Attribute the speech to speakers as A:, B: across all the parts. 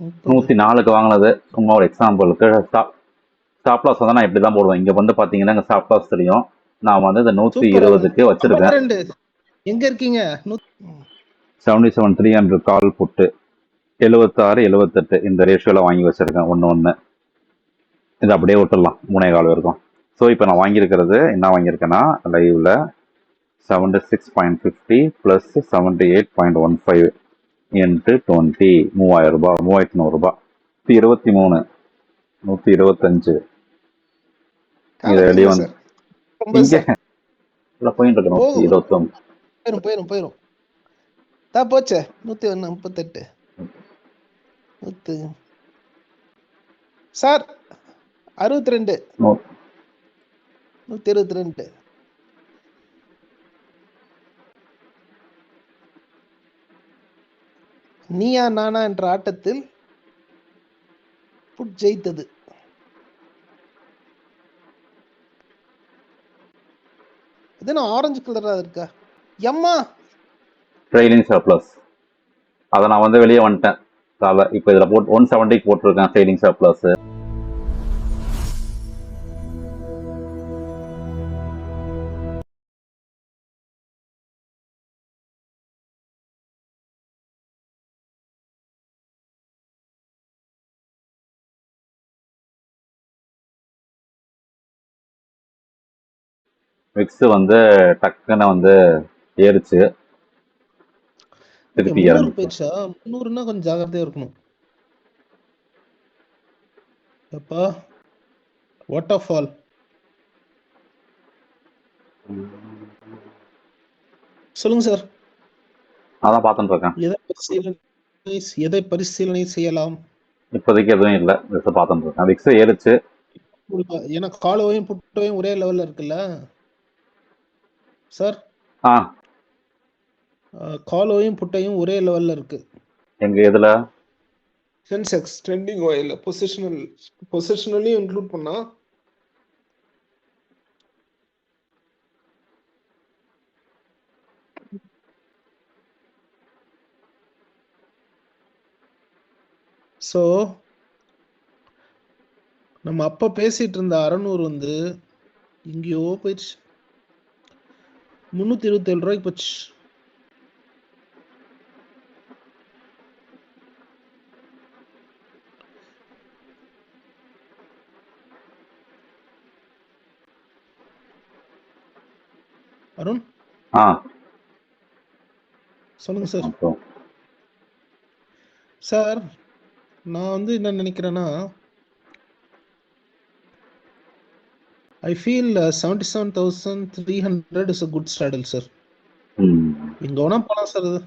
A: 30.
B: 104க்கு வாங்கினது சும்மா ஒரு எக்ஸாம்பிளுக்கு. ஸ்டாப் லாஸ் வந்து நான் இப்படி தான் போடுவேன். இங்கே வந்து பார்த்தீங்கன்னா இங்கே ஸ்டாப் லாஸ் தெரியும். நான் வந்து இந்த
A: சூப்பர்.
B: 120க்கு வச்சிருக்கேன்.
A: 52 எங்க இருக்கீங்க?
B: 77 300 கால் புட்டு 76 78 இந்த ரேஷியோல வாங்கி வச்சிருக்கேன். ஒன்று இது அப்படியே விட்டுடலாம் 3.25 வரைக்கும். ஸோ இப்போ நான் வாங்கியிருக்கிறது என்ன வாங்கியிருக்கேன்னா லைவ்ல 76.50 ப்ளஸ் 78.15 இன்ட்டு 20 3000 ரூபாய் 3100 123 125 இது வெளியே வந்து இங்கே போயிட்டு இருக்கணும். 129
A: போயிரும் தான் போச்சே. 138 சார் 62 122 நீயா நானா என்ற ஆட்டத்தில் புட் ஜெயித்தது. இது என்ன ஆரஞ்சு கலரா இருக்கா? எம்மா
B: ட்ரெயிலிங் சர்ப்ளஸ் அதை நான் வந்து வெளியே வந்துட்டேன். இப்போ இதில் போட்டு 170 போட்டிருக்கேன் ட்ரெயிலிங் சர்ப்ளஸ். விக்ஸ் வந்து டக்குன்னு வந்து ஏறிச்சு, திருப்பி
A: 300
B: இறங்குச்சு.
A: போயிடுச்சா? 300னா கொஞ்சம் ஜாகிரதையா இருக்கணும். அப்பா வாட்டர் ஃபால். சொல்லுங்க சார்.
B: அதான் பார்த்துட்டு இருக்கேன்.
A: எதை பரிசீலனை செய்யலாம்?
B: இப்போதைக்கு எதுவும் இல்லை, விக்ஸ் பார்த்துட்டு இருக்கேன். விக்ஸ் ஏறிச்சு.
A: ஏன்னா காலோவையும் புட்டோவையும் ஒரே லெவல்ல இருக்குல்ல சார்? காலோவையும் புட்டையும் ஒரே லெவல்ல இருக்கு.
B: எங்க எதுல?
A: சென்செக்ஸ் ட்ரெண்டிங் ஆயில் பொசிஷனலையும் இன்க்ளூட் பண்ணா ஸோ நம்ம அப்ப பேசிட்டு இருந்த 600 வந்து இங்கேயோ போயிடுச்சு. 327 ரூபாய்க்கு போச்சு. அருண் சொல்லுங்க சார். சார் நான் வந்து என்ன நினைக்கிறேன்னா, I feel 77,300 is a good straddle, sir. இங்க வேணா போலாம் சார். இது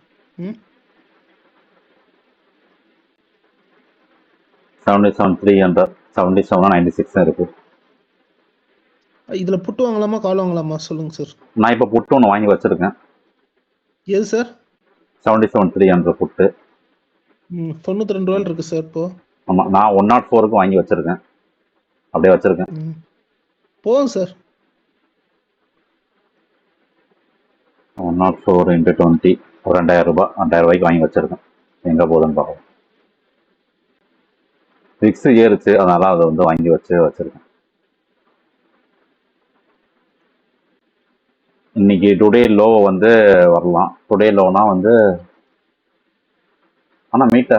B: 77,300 77.96 இருக்கு.
A: இதுல புட்டு வாங்கலாமா கால் வாங்கலாமா சொல்லுங்க சார்.
B: நான் இப்போ புட்டு ஒன்று வாங்கி வச்சிருக்கேன்.
A: எது சார்?
B: 77,300 புட்டு
A: 92 ரூபாய் இருக்கு சார் இப்போ.
B: ஆமா, நான் 104க்கு வாங்கி வச்சிருக்கேன். அப்படியே வச்சிருக்கேன்.
A: போதும் சார்.
B: 104 into 20 ஒரு 2000 ரூபாய் 2000 ரூபாய்க்கு வாங்கி வச்சிருக்கேன். எங்க போகுதுன்னு பார்க்கலாம். விக்ஸ் ஏறிச்சு, அதனால அதை வந்து வாங்கி வச்சிருக்கேன். இன்னைக்கு டுடே லோவை வந்து வரலாம். டுடே லோனா வந்து ஆனா மீட்ட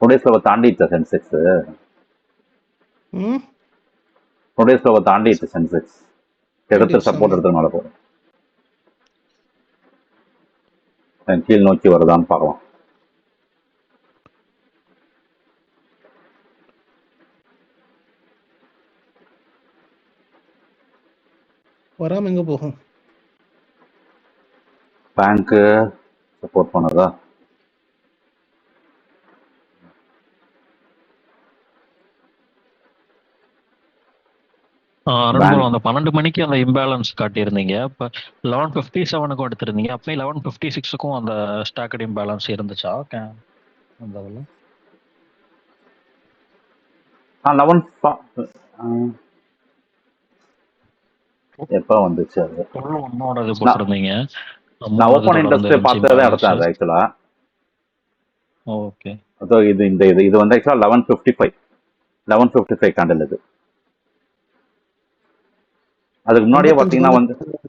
B: டுடே ஸ்லோவை தாண்டிடுச்சா சென்செக்ஸ்? டுடே ஸ்லோவை தாண்டிடுச்சு சென்செக்ஸ். எடுத்து சப்போர்ட் எடுத்து மேலே போகும். கீழ் நோக்கி வருதான்னு பார்க்கலாம்.
A: வராம எங்க போகும்?
B: பேங்க்கு சப்போர்ட் பண்ணதா?
C: அந்த 12 மணிக்கு அந்த இம்பேலன்ஸ் காட்டியிருந்தீங்க. இப்போ 11:57க்கும் எடுத்திருந்தீங்க. அப்போ 11:56க்கும் அந்த ஸ்டாக்கட் இம்பேலன்ஸ் இருந்துச்சா? அந்த
B: 11 எப்போ வந்துச்சு அது?
C: போட்டிருந்தீங்க.
B: நான் ஓப்பன் இன்ட்ரெஸ்ட் பார்த்து தான் எடுத்தேன் அது ஆக்சுவலா.
C: ஓகே.
B: ஸோ இது வந்து ஆக்சுவலாக 11:55 கேண்டில் இது. அதுக்கு முன்னாடியே
A: 85
B: பார்த்தீங்கன்னா வந்து
A: கொஞ்சம்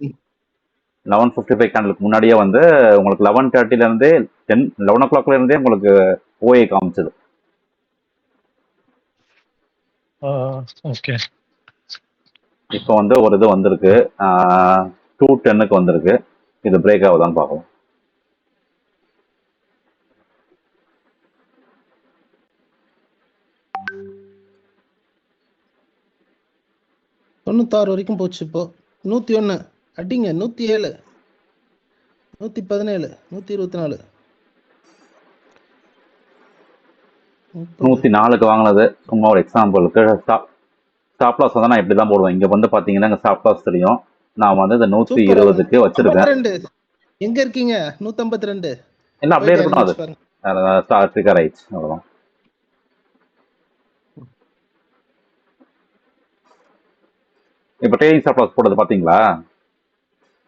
B: 11:55 கேண்டலுக்கு முன்னாடியே வந்து உங்களுக்கு 11:30லேருந்தே 11 o'clockலேருந்தே உங்களுக்கு ஓஏ காமிச்சது.
C: ஓகே.
B: இப்போ வந்து ஒரு இது வந்திருக்கு 2:10 வந்திருக்கு. இது பிரேக் ஆகுதான்னு பார்க்கலாம்.
A: தொண்ணூத்தாறு வரைக்கும் போச்சு. இப்போ 101 அடிங்க. 107 117 124 30
B: 104க்கு வாங்கினது சும்மா ஒரு எக்ஸாம்பிளுக்கு. ஸ்டாப் லாஸ் வந்து நான் இப்படி தான் போடுவேன். இங்கே வந்து பார்த்தீங்கன்னா இங்கே ஸ்டாப் லாஸ் தெரியும். நான் வந்து இந்த
A: சூப்பர்.
B: 120க்கு வச்சிருக்கேன்.
A: 52 எங்க இருக்கீங்க? 152
B: இல்லை அப்படியே
A: போயிட்டு இறங்கி
B: இருக்கணும்.
A: வச்சு பாருங்க.
B: அது ட்ரிகர் ஆயிடுச்சு, அவ்வளோதான். இப்போ ட்ரேடிங் ஸ்டாப் லாஸ் போடுறது பார்த்தீங்களா?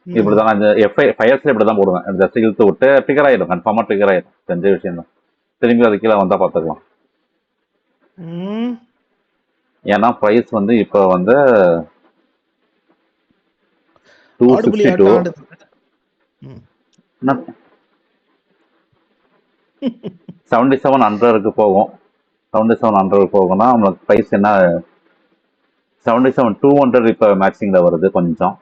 B: இப்படிதான் நான் இந்த ஃபயர்ஸ்ல இப்படி தான் போடுவேன். ஜஸ்ட் இழுத்து விட்டு ட்ரிகர் ஆயிடும், கன்ஃபார்மாக ட்ரிகர் ஆயிடும். தெரிஞ்ச விஷயம் தான். திரும்பி அது கீழே வந்தால் பார்த்துக்கலாம்.
A: ம்.
B: ஏன்னா ப்ரைஸ் வந்து இப்போ வந்து
A: ஆடுபுலி
B: 262
A: ஆட்டம் ஆடுது. ம்.
B: 7700க்கு போகும். 7700 போகும்னா நம்மளுக்கு ப்ரைஸ் என்ன 77,200 இப்போ மேக்ஸிங்கில் வருது கொஞ்சம்.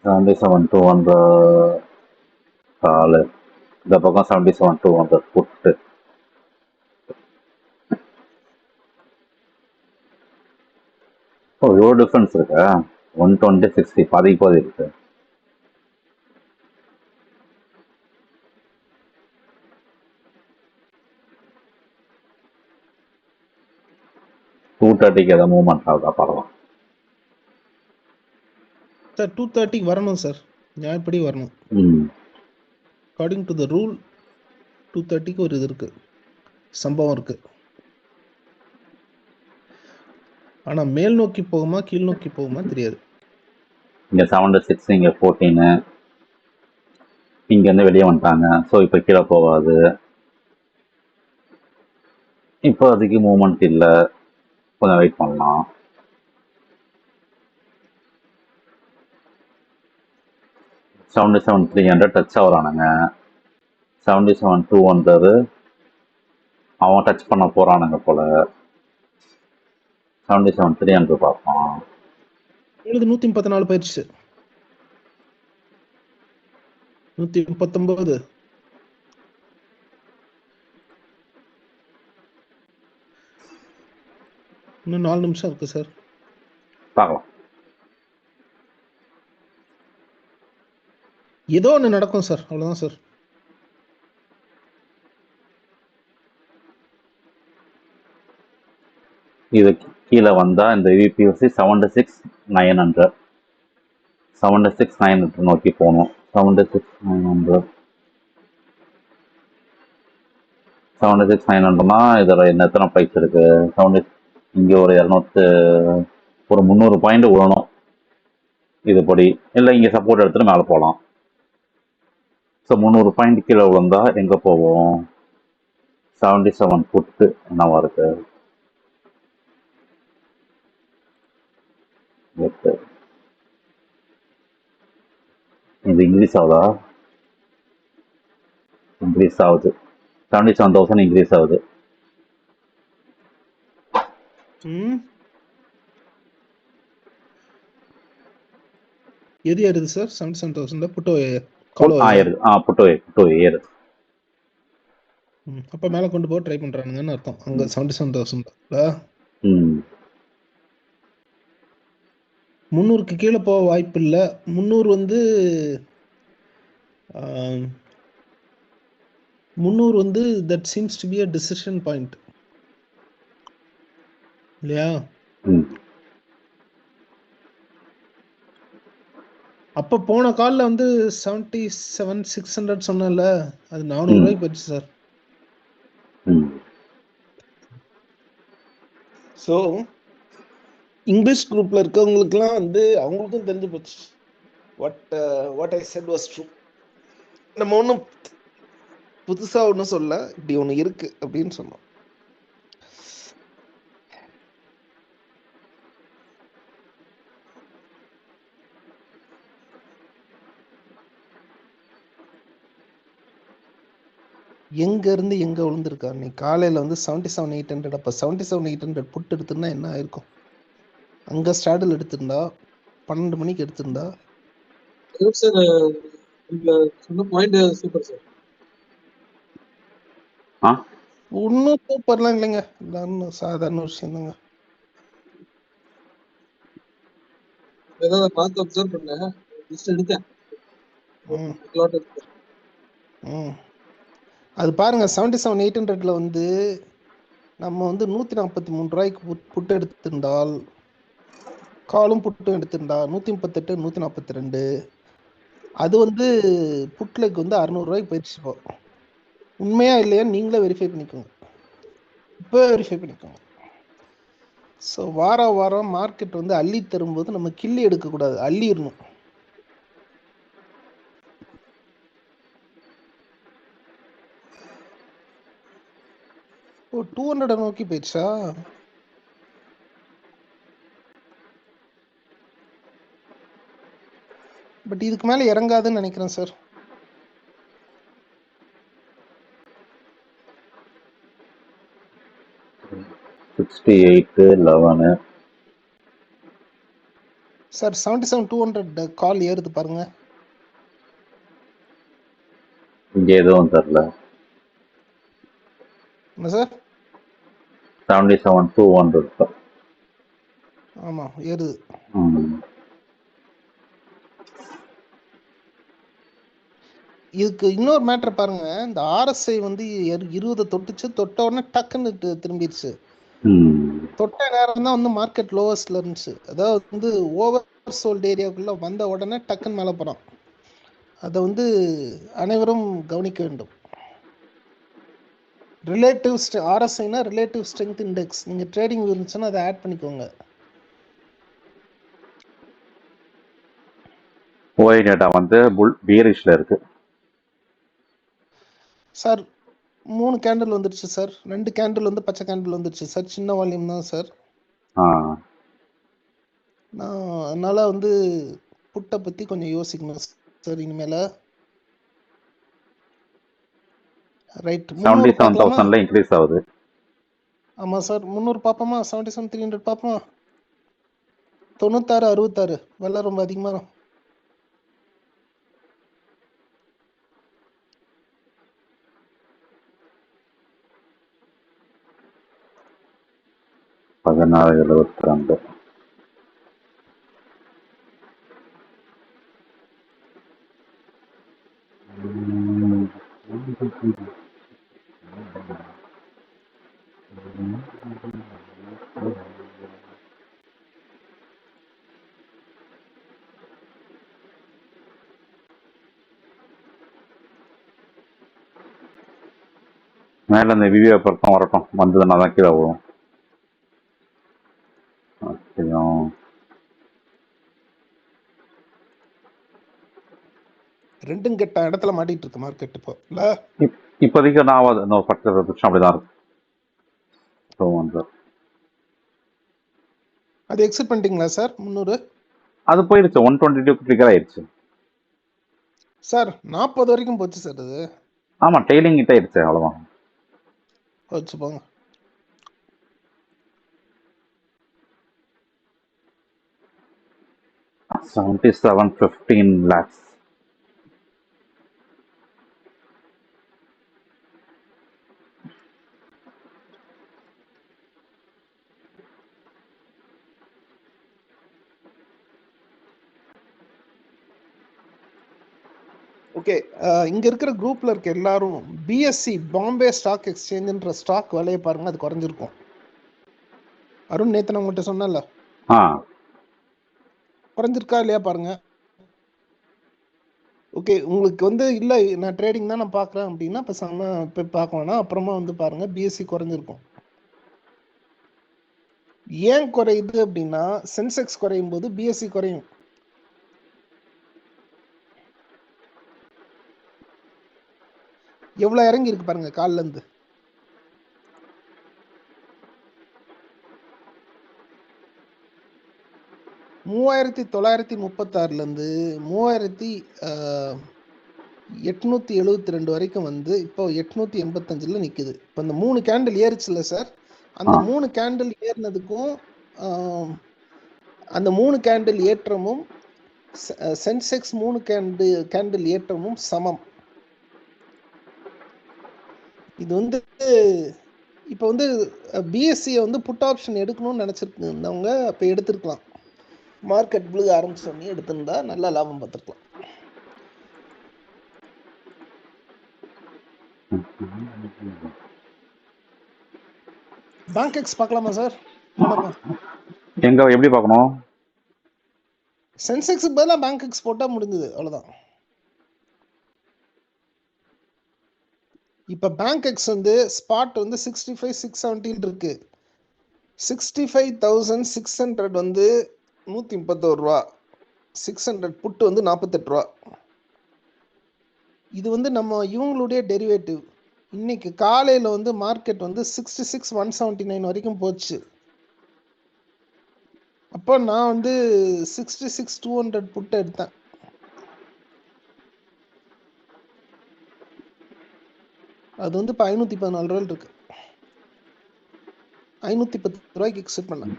B: $77,200 காலு. இந்த பக்கம் 77,200 புட்டு. இவ்வளோ டிஃப்ரென்ஸ் இருக்கா? 120-60 பாதிக்கு பாதி இருக்கு. $230க்கு எதாவது மூவ்மெண்ட் ஆகுதா பார்க்கலாம்.
A: சார் 230 வரணும் சார். நியாயப்படி வரணும். அக்கார்டிங் டு த ரூல் 230க்கு ஒரு இது இருக்கு, சம்பவம் இருக்கு. ஆனா மேல் நோக்கி போகுமா கீழ் நோக்கி போகுமா தெரியாது.
B: இங்கே 7-6, இங்கே 14, இங்கேருந்து வெளியே வந்துட்டாங்க. ஸோ இப்போ கீழே போகாது. இப்போ அதுக்கு மூவ்மெண்ட் இல்லை, கொஞ்சம் வெயிட் பண்ணலாம். 77,300 டச் ஆகுறானுங்க. 77,200 அவன் டச் பண்ண போறானுங்க போல. 77,300 பார்ப்பான்.
A: உங்களுக்கு 134 போயிடுச்சு. 139. இன்னும் 4 நிமிஷம் இருக்கு சார்.
B: பார்க்கலாம்.
A: ஏதோ ஒன்று நடக்கும் சார், அவ்வளோதான் சார்.
B: இது கீழே வந்தா இந்த விபிஎஸ்சி 76,900 76,900 நோக்கி போகணும். 76,900 76,900னா இதில் என்ன எத்தனை ப்ரைஸ் இருக்கு? இங்கே ஒரு 300 பாயிண்ட் விழணும் இதுபடி. இல்லை இங்கே சப்போர்ட் எடுத்துட்டு மேலே போகலாம். ஸோ 300 பாயிண்ட் கீழே விழுந்தா எங்கே போவோம்? 77 புட்டு என்னவா இருக்கு? 8 இது இன்க்ரீஸ் ஆகுதா? இன்க்ரீஸ் ஆகுது. 77,000 இன்க்ரீஸ் ஆகுது.
A: எது ஏறுது சார்? 77,000 புட்டோ
B: புட்டோ ஏறுது.
A: அப்ப மேல கொண்டு போக ட்ரை பண்றானுங்கன்னு அர்த்தம். அங்க 77,000 300க்கு கீழே போக வாய்ப்பு இல்லை. 300 வந்து 300 வந்து that seems to be a decision point இல்லையா? அப்ப போன கால்ல வந்து 77,600 சொன்னல, அது 400 ரூபாய்க்கு போயிடுச்சு சார். ஸோ இங்கிலீஷ் குரூப்ல இருக்கவங்களுக்குலாம் வந்து அவங்களுக்கும் தெரிஞ்சு போச்சு what I set was true. நம்ம ஒன்றும் புதுசா ஒன்றும் சொல்ல, இப்படி ஒன்று இருக்கு அப்படின்னு சொன்னோம். எங்க இருந்து எங்க விழுந்திருக்கா நீ காலையில வந்து 77,800. அப்ப 77,800 புட் எடுத்திருந்தா என்ன ஆயிருக்கும்? அங்க ஸ்டாடில் எடுத்திருந்தா 12 மணிக்கு எடுத்திருந்தா
D: சார் நீங்க சொன்ன பாயிண்ட் சூப்பர் சார்.
B: ஆ
A: ஒன்றும் சூப்பர்லாம் இல்லைங்க, எல்லாரும் சாதாரண விஷயம் தாங்க.
D: ஏதாவது பார்த்து அப்சர்வ் பண்ணேன், ஜஸ்ட் எடுத்தேன்.
A: ம்
D: Lot இருக்கு.
A: ம் அது பாருங்க 77,800ல வந்து நம்ம வந்து 143 ரூபாய்க்கு புட்டு எடுத்திருந்தால், காலும் புட்டும் எடுத்திருந்தா 138 142, அது வந்து புட்லக்கு வந்து 600 ரூபாய்க்கு போயிடுச்சு. இப்போ உண்மையா இல்லையா நீங்களே வெரிஃபை பண்ணிக்கோங்க, இப்போ வெரிஃபை பண்ணிக்கோங்க. ஸோ வாரம் மார்க்கெட் வந்து அள்ளி தரும்போது நம்ம கிள்ளி எடுக்கக்கூடாது, அள்ளிடணும். ஓ 200 நோக்கி போயிடுச்சா? பட் இதுக்கு மேலே இறங்காதுன்னு நினைக்கிறேன் சார். சார் 77,200 கால் ஏறுது பாருங்க.
B: இங்க எதுவும் தெரியல.
A: என்ன சார்?
B: 77,200.
A: ஆமா ஏறுது. இதுக்கு இன்னொரு மேட்டர் பாருங்க, இந்த RSI வந்து 20 தொட்டுச்சு, தொட்ட உடனே டக்குன்னு திரும்பிடுச்சு. தொட்ட நேரம் தான் வந்து மார்க்கெட் லோவஸ்ட்ல இருந்துச்சு. அதாவது வந்து ஓவர் சோல்ட் ஏரியாவுக்குள்ள வந்த உடனே டக்குன்னு மேலே போகிறோம். அதை வந்து அனைவரும் கவனிக்க வேண்டும். ரிலேட்டிவ் RSIனா ரிலேட்டிவ் ஸ்ட்ரென்த் இண்டெக்ஸ். நீங்க ட்ரேடிங் இருந்துச்சுன்னா அதை ஆட் பண்ணிக்கோங்க.
B: ஓஐ டேட்டா வந்து பீரிஷ்ல இருக்கு
A: சார். 3 கேண்டில் வந்துருச்சு சார், 2 கேண்டில் வந்து பச்சை கேண்டில் வந்துருச்சு சார். சின்ன வால்யூம் தான் சார். நான் அதனால வந்து புட்டை பத்தி கொஞ்சம் யோசிக்கணும் சார் இனிமேல. ரைட்,
B: 77,000ல இன்க்ரீஸ் ஆகுது.
A: ஆமா சார், 300 பார்ப்போமா? 77,300 பார்ப்போமா? 96 66 வெள்ள ரொம்ப அதிகமா.
B: $16.72. மேல இந்த விவிஐ பொருத்தம் வரட்டும், வந்ததுன்னா தான் கீழே வரும்.
A: ரெண்டும் கெட்ட இடத்துல மாட்டிட்டு இருக்கு மார்க்கெட் இப்போ.
B: இப்போதைக்கு நான் 10 நிமிஷம் அப்படிதான் இருக்கு.
A: அது எக்ஸிட் பண்ணிட்டீங்களா சார்? 300
B: அது போயிடுச்சு, 122 கிளிக்கர் ஆயிடுச்சு
A: சார். 40 வரைக்கும் போச்சு சார் அது.
B: ஆமா, டெய்லிங் கிட்ட ஆயிடுச்சு, அவ்வளவுதான்.
A: போச்சு போங்க.
B: $77.15 lakhs.
A: ஓகே, இங்க இருக்கிற குரூப்ல இருக்க எல்லாரும் BSE பாம்பே ஸ்டாக் எக்ஸ்சேஞ்சுன்ற ஸ்டாக் விலையை பாருங்க, அது குறைஞ்சிருக்கும். அருண் நேத்து நான் உங்கள்கிட்ட சொன்னல, குறைஞ்சிருக்கா இல்லையா பாருங்க. ஓகே, உங்களுக்கு வந்து இல்லை நான் ட்ரேடிங் தான் நான் பார்க்குறேன் அப்படின்னா பேசாம போய் பார்க்க வேணாம், அப்புறமா வந்து பாருங்க BSE குறைஞ்சிருக்கும். ஏன் குறையுது அப்படின்னா சென்செக்ஸ் குறையும் போது பிஎஸ்சி குறையும். எவ்வளவு இறங்கி இருக்கு பாருங்க கால்ல இருந்து. $3936 இருந்து 3872 வரைக்கும் வந்து இப்போ 885 நிக்குது. இப்போ இந்த 3 கேண்டில் ஏறுச்சுல்ல சார், அந்த 3 கேண்டில் ஏறினதுக்கும் அந்த 3 கேண்டில் ஏற்றமும் சென்செக்ஸ் 3 கேண்டில் ஏற்றமும் சமம். இது வந்து இப்போ வந்து பிஎஸ்சியை வந்து புட் ஆப்ஷன் எடுக்கணும்னு நினச்சிருந்தவங்க இப்போ எடுத்துருக்கலாம். மார்க்கெட் விழுக ஆரம்பிச்சோடனே எடுத்திருந்தா நல்லா லாபம் பார்த்துருக்கலாம். பேங்க் எக்ஸ் பார்க்கலாமா சார்? வேணாமா?
B: எங்க எப்படி பார்க்கணும்?
A: சென்செக்ஸுக்கு பதிலாக பேங்க் எக்ஸ் போட்டால் முடிஞ்சது, அவ்வளோதான். இப்போ பேங்க் எக்ஸ் வந்து ஸ்பாட் வந்து 65,670 இருக்கு. 65,600 வந்து 131 ரூபா, 600 புட்டு வந்து 48 ரூபா. இது வந்து நம்ம இவங்களுடைய டெரிவேட்டிவ். இன்னைக்கு காலையில் வந்து மார்க்கெட் வந்து 66,179 வரைக்கும் போச்சு. அப்போ நான் வந்து 66,200 புட்டு எடுத்தேன். அது வந்து இப்போ 514 ரூபாய் இருக்கு. 510 ரூபாய்க்கு எக்ஸிட் பண்ணேன்.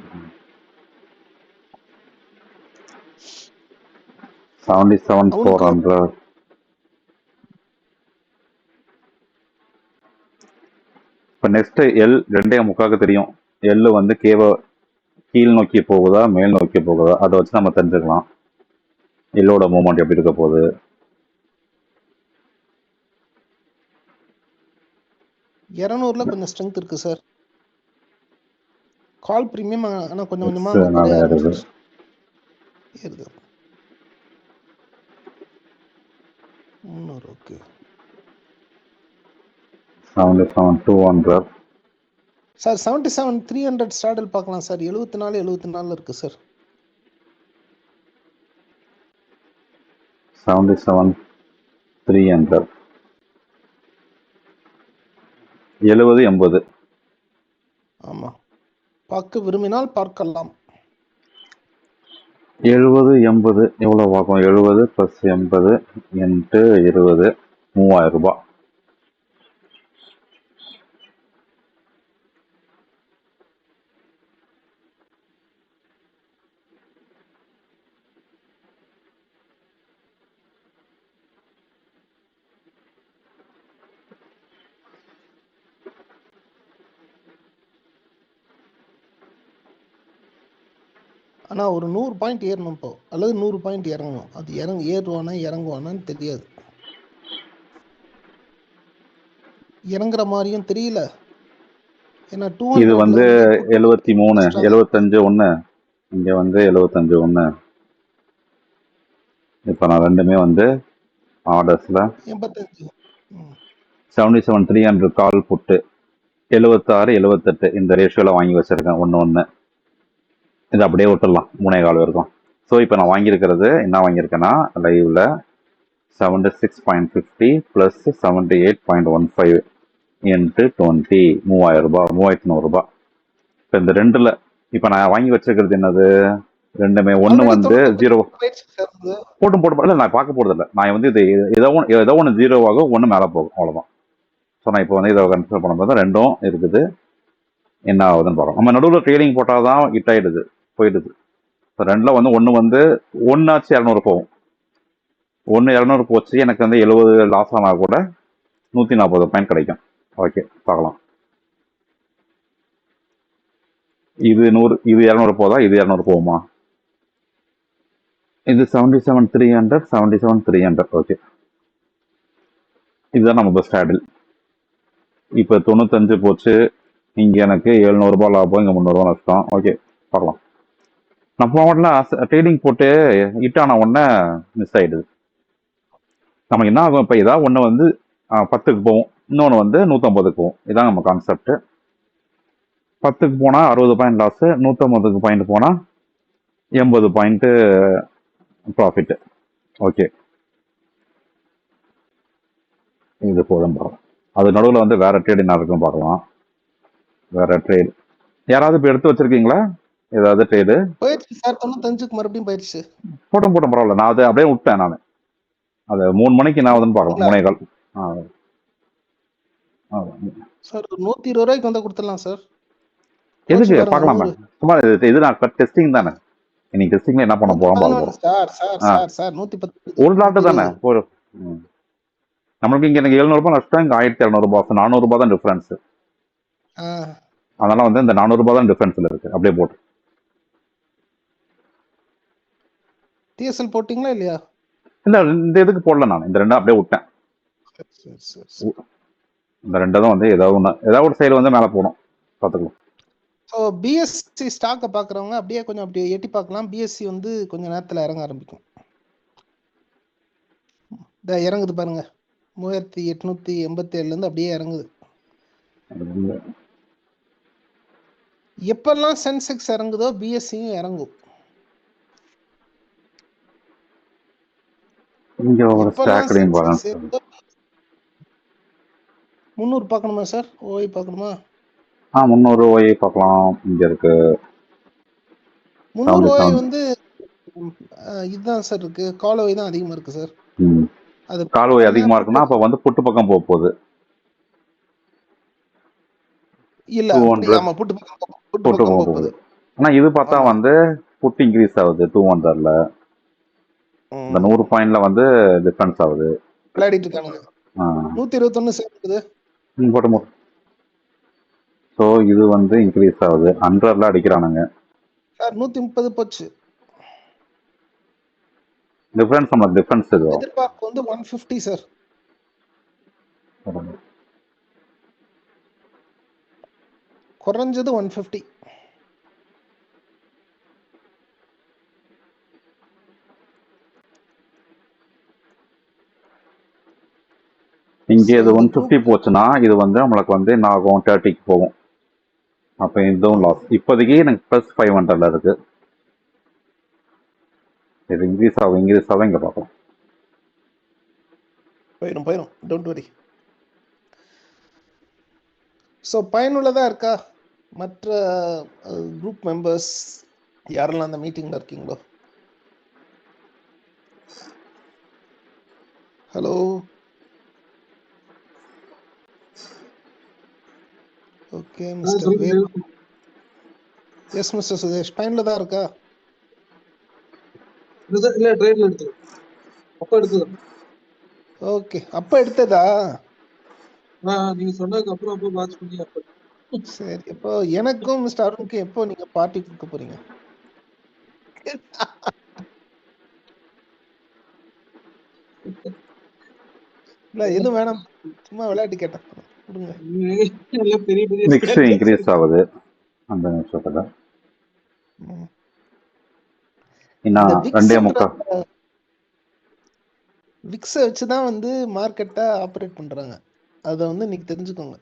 B: 77,400. இப்போ நெக்ஸ்ட் எல் 2.75 தெரியும். எல் வந்து கீழ் நோக்கி போகுதா மேல் நோக்கி போகுதா அதை வச்சு நம்ம தெரிஞ்சுக்கலாம் எல்லோட மூவ்மெண்ட் எப்படி இருக்க போகுது.
A: $200 கொஞ்சம் ஸ்ட்ரென்த் இருக்கு சார். கால் பிரீமியம் ஆனால் கொஞ்சம் கொஞ்சமா
B: நல்லா
A: குறைய
B: இருக்குது.
A: ஆரம்பிச்சிருச்சு. ஏறுது 300. ஓகே
B: 77,200.
A: சார் 77,300 ஸ்டாடல் பார்க்கலாம் சார். 74 இருக்கு சார்.
B: 77,300. 70-80.
A: ஆமாம், பார்க்க விரும்பினால் பார்க்கலாம்.
B: 70-80 எவ்வளோ பார்க்கும்? 70 + 80 × 20 3000 ரூபாய்.
A: ஆனால் ஒரு 100 பாயிண்ட் ஏறணும் இப்போ, அல்லது 100 பாயிண்ட் இறங்கணும். அது ஏறுவானா இறங்குவானான்னு தெரியாது. இறங்குற மாதிரியும் தெரியல. ஏன்னா
B: இது
A: 200
B: வந்து 73 75 இங்க வந்து 75 இப்போ நான் ரெண்டுமே வந்து ஆர்டர்ஸ்ல
A: 85.
B: 77,300 கால் புட்டு 76-78 இந்த ரேஷியோல வாங்கி வச்சிருக்கேன். ஒன்று இது அப்படியே விட்டுடலாம் 3.25 வரைக்கும். ஸோ இப்போ நான் வாங்கியிருக்கிறது என்ன வாங்கியிருக்கேன்னா லைவ்ல 76.50 + 78.15 × 20 3000 ரூபாய் 3100 ரூபாய். இப்போ இந்த ரெண்டுல இப்போ நான் வாங்கி வச்சிருக்கிறது என்னது? ரெண்டுமே ஒன்று வந்து 0 போட்டு இல்லை, நான் பார்க்க போறது இல்லை. நான் வந்து இது ஏதோ ஒன்று 0 ஆகும், ஒன்று மேலே போகும், அவ்வளோதான். ஸோ நான் இப்போ வந்து இதை கன்சிடர் பண்ணும்போது ரெண்டும் இருக்குது, என்ன ஆகுதுன்னு பார்க்கலாம். நம்ம நடுவில் ட்ரேடிங் போட்டால் தான் ஹிட் ஆகிடுது, போயிடுது. இப்போ ரெண்டில் வந்து ஒன்றாச்சு 200 போகும். 200 போச்சு, எனக்கு வந்து 70 லாஸ் ஆனால் கூட 140 பாயிண்ட் கிடைக்கும். ஓகே, பார்க்கலாம். இது 100, இது 200 போதா, இது 200 போகுமா? இது 77,300 77,300. ஓகே, இதுதான் நம்ம பெஸ்ட் ஹேண்டில். இப்போ 95 போச்சு, இங்கே எனக்கு 700 ரூபாய் லாபம், இங்கே 300 ரூபா நஷ்டம். ஓகே, பார்க்கலாம். நம்ம மட்டும் ட்ரேடிங் போட்டு ஹிட் ஆன உடனே மிஸ் ஆகிடுது. நமக்கு என்ன ஆகும்? இப்போ ஏதாவது ஒன்று வந்து 10க்கு போகும், இன்னொன்று வந்து 150க்கு போகும். இதான் நம்ம கான்செப்ட். 10க்கு போனால் 60 பாயிண்ட் லாஸு, 150க்கு பாயிண்ட் போனால் 80 பாயிண்ட்டு ப்ராஃபிட்டு. ஓகே, இது போதும் ப்ரோ. அது நடுவில் வந்து வேற ட்ரேட் என்ன இருக்குன்னு பார்க்கலாம். வேற ட்ரேட் யாராவது இப்போ எடுத்து வச்சிருக்கீங்களா ஏதாவது ட்ரேடு?
A: போயிடுச்சு சார், 95க்கு மறுபடியும் போயிடுச்சு.
B: போட்டோம் பரவாயில்ல, நான் அதை அப்படியே விட்டேன். நான் அது 3 மணிக்கு என்ன ஆகுதுன்னு பார்க்கலாம். 3:15.
A: சார் 120 ரூபாய்க்கு வந்தா கொடுத்துடலாம் சார்.
B: எதுக்கு பார்க்கலாமே, சும்மா இது நான் டெஸ்டிங் தானே. இன்னைக்கு டெஸ்டிங்ல என்ன பண்ண போறோம் பார்க்க போறோம். ஒரு லாட்டு தானே ஒரு நம்மளுக்கு இங்க எனக்கு 700 ரூபாய் நஷ்டம், இங்க 1200 ரூபாய், 400 ரூபாய் தான் டிஃபரன்ஸ். அதனால வந்து இந்த 400 ரூபாய் தான் டிஃபரன்ஸ்ல இருக்கு. அப்படியே போட்டு
A: டிஎஸ்எல் போட்டிங்களா இல்லையா?
B: இல்ல, இந்த இதுக்கு போடல. நான் இந்த ரெண்டும் அப்படியே விட்டேன். இந்த ரெண்டும் வந்து ஏதாவது ஒரு சைடு வந்து மேல போகணும், பார்த்துக்கலாம்.
A: ஸோ பிஎஸ்சி ஸ்டாக்கை பார்க்குறவங்க அப்படியே கொஞ்சம் அப்படியே எட்டி பார்க்கலாம். பிஎஸ்சி வந்து கொஞ்சம் நேரத்தில் இறங்க ஆரம்பிக்கும். இறங்குது பாருங்க, 3887 அப்படியே இறங்குது. எப்பெல்லாம் சென்செக்ஸ் இறங்குதோ பிஎஸ்சியும் இறங்கும்.
B: இங்க ஒரு ஸ்டாக்கரிங் பேலன்ஸ்
A: 300 பார்க்கணுமா சார்? ஓய் பார்க்கணுமா?
B: 300 ஓய் பார்க்கலாம். இங்க இருக்கு
A: 300 ஓய் வந்து இதுதான் சார் இருக்கு. கால் ஓய் தான் அதிகமா இருக்கு சார்.
B: அது கால் ஓய் அதிகமா இருக்குன்னா அப்ப வந்து புட்டு பக்கம் போக போகுது.
A: இல்ல, ஆமா புட்டு பக்கம் போகுது.
B: ஆனா இது பார்த்தா வந்து புட்டு இன்க்ரீஸ் ஆகுது 200ல. இந்த 100 பாயிண்ட்ல வந்து டிஃபரன்ஸ் ஆகுது.
A: விளையாடிட்டு இருக்கானுங்க. 121 சேர்க்குது.
B: போட்டு ஸோ இது வந்து இன்க்ரீஸ் ஆகுது. 100ல அடிக்கிறானுங்க
A: சார். 130 போச்சு.
B: டிஃபரன்ஸ் நம்ம டிஃபரன்ஸ் இது
A: எதிர்பார்ப்பு வந்து 150 சார். குறைஞ்சது 150.
B: இங்கே இது 150 போச்சுன்னா இது வந்து நம்மளுக்கு வந்து என்ன ஆகும், 30க்கு போகும். அப்போ இதுவும் லாஸ். இப்போதைக்கு எனக்கு +500ல இருக்கு. இது இன்க்ரீஸ் ஆகும் இங்கே பார்க்கலாம்.
A: போயிடும், டோன்ட் வரி. ஸோ பயனுள்ளதா இருக்கா? மற்ற குரூப் மெம்பர்ஸ் யாரெல்லாம் அந்த மீட்டிங்ல இருக்கீங்களோ, ஹலோ. ஓகே மிஸ்டர் வேல். எஸ் மிஸ்டர் சுதேஷ், பயனுள்ளதா இருக்கா?
D: இல்ல, ட்ரைட்ல எடுத்து அப்ப எடுத்தது.
A: ஓகே, அப்ப எடுத்ததா?
D: நீங்க சொன்னதுக்கு அப்புறம் அப்ப வாட்ச் பண்ணி அப்ப.
A: சரி, இப்போ எனக்கும் மிஸ்டர் அருணுக்கும் எப்போ நீங்க பார்ட்டி கொடுக்க போறீங்க? இல்ல எதுவும் வேணாம், சும்மா விளையாட்டு கேட்டேன். கொடுங்க.
B: நெக்ஸ்ட் இன்க்ரீஸ் ஆகுது அந்த நிமிஷத்துல. இன்னும் 2.25
A: விக்ஸை வச்சுதான் வந்து மார்க்கெட்டை ஆப்ரேட் பண்றாங்க. அதை வந்து இன்னைக்கு தெரிஞ்சுக்கோங்க.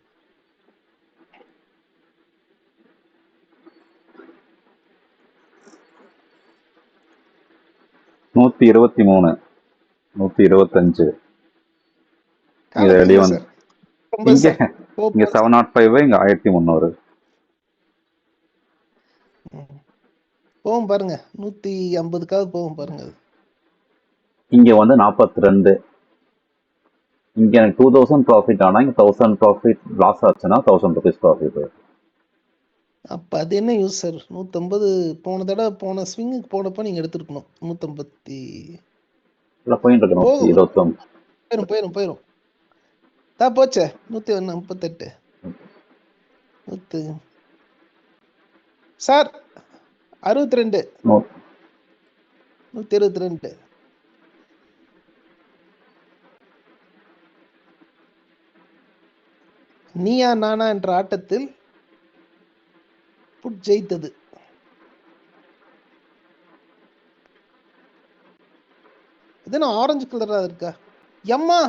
B: $123, $125. இது வெளியே வந்து இங்க 705, இங்க 1300
A: போகும் பாருங்க. 150க்காவது போகும் பாருங்க.
B: இங்க வந்து 42. இங்க எனக்கு 2000 ப்ராஃபிட் ஆனா இங்க 1000 ப்ராஃபிட் லாஸ் ஆச்சுன்னா 1000 rupees ப்ராஃபிட். அப்ப
A: அது என்ன யூஸ் சார்? 150 போன தடவை போன ஸ்விங்குக்கு போனப்போ நீங்க எடுத்துருக்கணும். 150 போயிட்டு இருக்கணும். போயிடும் தான் போச்சே. 138 சார். 62, 122. நீயா நானா என்ற ஆட்டத்தில் புட் ஜெயித்தது. இது ஆரஞ்சு கலரா இருக்கா? எம்மா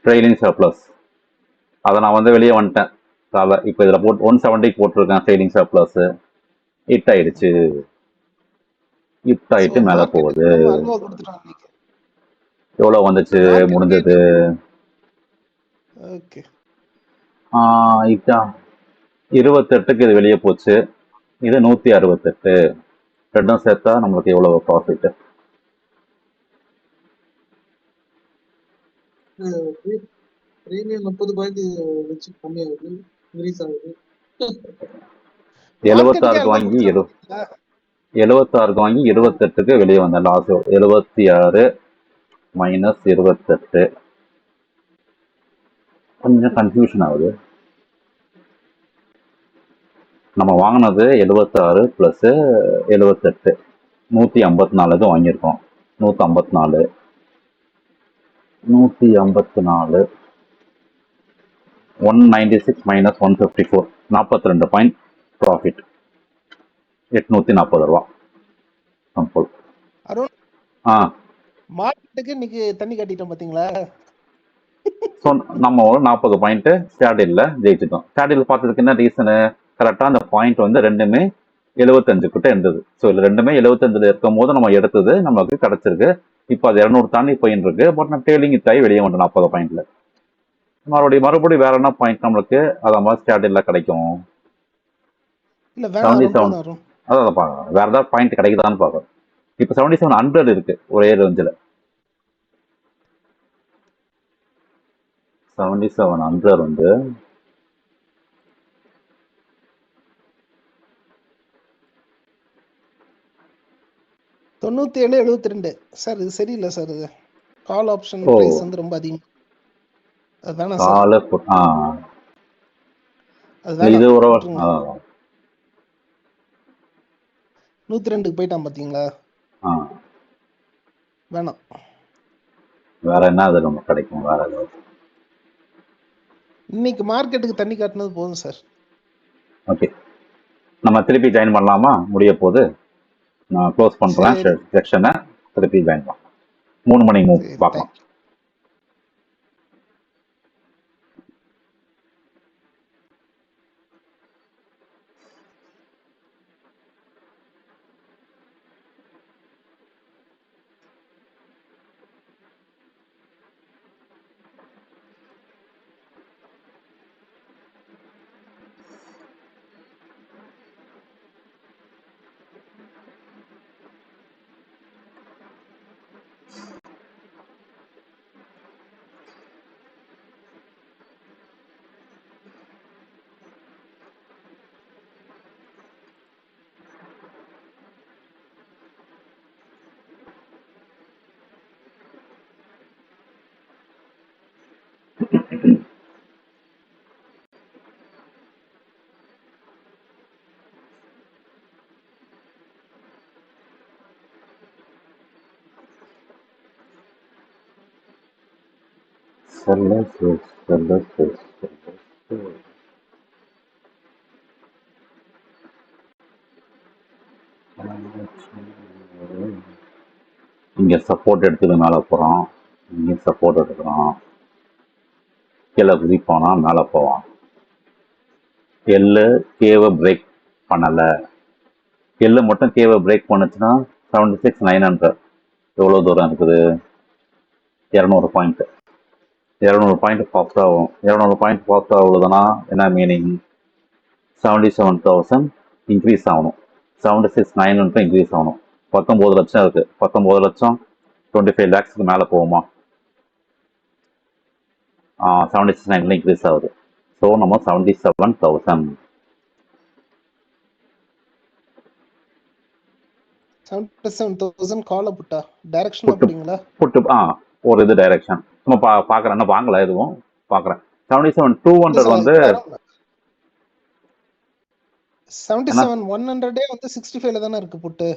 B: ட்ரைலிங் சர்ப்ளஸ். அதை நான் வந்து வெளியே வந்துட்டேன். காலை இப்போ இதில் போட்டு 170 போட்டிருக்கேன் ட்ரேடிங் சர்ப்ளஸ். ஹிட் ஆயிடுச்சு. ஹிட்
A: ஸோ
B: ஆயிட்டு மேலே போகுது.
A: மார்க்கெட்டுக்கு நம்ம அல்வா கொடுத்துட்டோம் இன்னைக்கு.
B: எவ்வளோ வந்துச்சு
A: மார்க்கெட்டுக்கு
B: முடிஞ்சது?
A: ஓகே.
B: ஹிட்டா 28க்கு இது வெளியே போச்சு. இது 168. ரெண்டும் சேர்த்தா நம்மளுக்கு எவ்வளோ ப்ராஃபிட்?
D: பிரீமியம் 30 பாயிண்ட் வச்சு கம்மியாகுது, இன்க்ரீஸ் ஆகுது.
B: 76க்கு வாங்கி 76க்கு வாங்கி 28க்கு வெளியே வந்தேன். Loss 76 minus 28. கொஞ்சம் கன்ஃபியூஷன் ஆகுது. நம்ம வாங்கினது 76 ப்ளஸ் 78 154 வாங்கியிருக்கோம். 154 196 மைனஸ் 154 42 பாயிண்ட் ப்ராஃபிட். 840 ரூபா சிம்பிள்.
A: அருண்,
B: ஆ
A: மார்க்கெட்டுக்கு இன்னைக்கு தண்ணி கட்டிட்டோம் பாத்தீங்களா?
B: ஸோ நம்ம ஒரு 40 பாயிண்ட் ஸ்டாடில் ஜெயிச்சிட்டோம். ஸ்டாடில் பார்த்ததுக்கு என்ன ரீசனு? கரெக்டாக அந்த பாயிண்ட் வந்து ரெண்டுமே 75 கிட்ட இருந்தது. ஸோ இல்லை ரெண்டுமே 75 இருக்கும் போது நம்ம எடுத்தது நமக்கு கிடச்சிருக்கு. இப்போ அது 200 தாண்டி போயின்னு இருக்கு. பட் நான் டெய்லிங் தாய் வெளியே வந்துட்டேன் 40 பாயிண்ட்ல. மறுபடியும் வேற என்ன பாயிண்ட் நம்மளுக்கு அதை மாதிரி ஸ்டாடில் கிடைக்கும்?
A: இல்ல வேணாம்
B: 77.
A: அருண், அருண்.
B: அதான் பார்க்குறேன் வேற ஏதாவது பாயிண்ட் கிடைக்குதான்னு பார்க்குறேன். இப்போ 7700 இருக்கு ஒரே ரேஞ்சில். 7700 வந்து
A: 97.72 சார். இது சரியில்லை சார். இது கால் ஆப்ஷன்
B: ஓ
A: பிரைஸ் வந்து ரொம்ப அதிகம். அது வேணாம் சார்.
B: காலை
A: அது
B: இல்லை இது
A: வேணாம்,
B: ஒரு
A: விட்டுருங்க.
B: அதான்
A: 102க்கு போயிட்டான் பாத்தீங்களா? வேணாம்.
B: வேற என்ன அது நமக்கு கிடைக்கும்? வேற ஏதாவது
A: இன்னைக்கு மார்க்கெட்டுக்கு தண்ணி காட்டினது போதும் சார்.
B: ஓகே, நம்ம திருப்பி ஜாயின் பண்ணலாமா? முடிய போது நான் க்ளோஸ் பண்ணுறேன்
A: சரி
B: செக்ஷனை. திருப்பி ஜாயின் பண்ணலாம். 3 மணிக்கு மூவ்
A: சரி,
B: பார்க்கலாம்.
A: தேங்க்யூ.
B: இங்கே சப்போர்ட் எடுத்துட்டு மேலே போகிறோம். இங்கே சப்போர்ட் எடுக்கிறோம். கீழே குதிப்போனா மேலே போவான். எள்ளு கேவை பிரேக் பண்ணலை. எள்ளு மட்டும் கேவை பிரேக் பண்ணுச்சுன்னா 76,900 எவ்வளோ தூரம் இருக்குது? 200 பாயிண்ட். 200 பாயிண்ட் ஃபாஸ்ட் ஆகும். 200 பாயிண்ட் ஃபாஸ்ட் ஆகுதுன்னா என்ன மீனிங்? 77,000 இன்க்ரீஸ் ஆகணும். 76,900 இன்க்ரீஸ் ஆகணும். 19 லட்சம் இருக்கு. 19 லட்சம் 25 lakhsக்கு மேலே போகுமா? 76,900 இன்க்ரீஸ் ஆகுது. ஸோ நம்ம 77,000
A: 77,000 கால புட்டா டைரக்ஷனா போறீங்களா?
B: புட்டு ஒரு இது டைரக்ஷன் நம்ம பார்க்குறேன். என்ன வாங்கல எதுவும் பார்க்குறேன். 77,200 வந்து
A: 77,100 வந்து 65ல தானே இருக்கு புட்டு.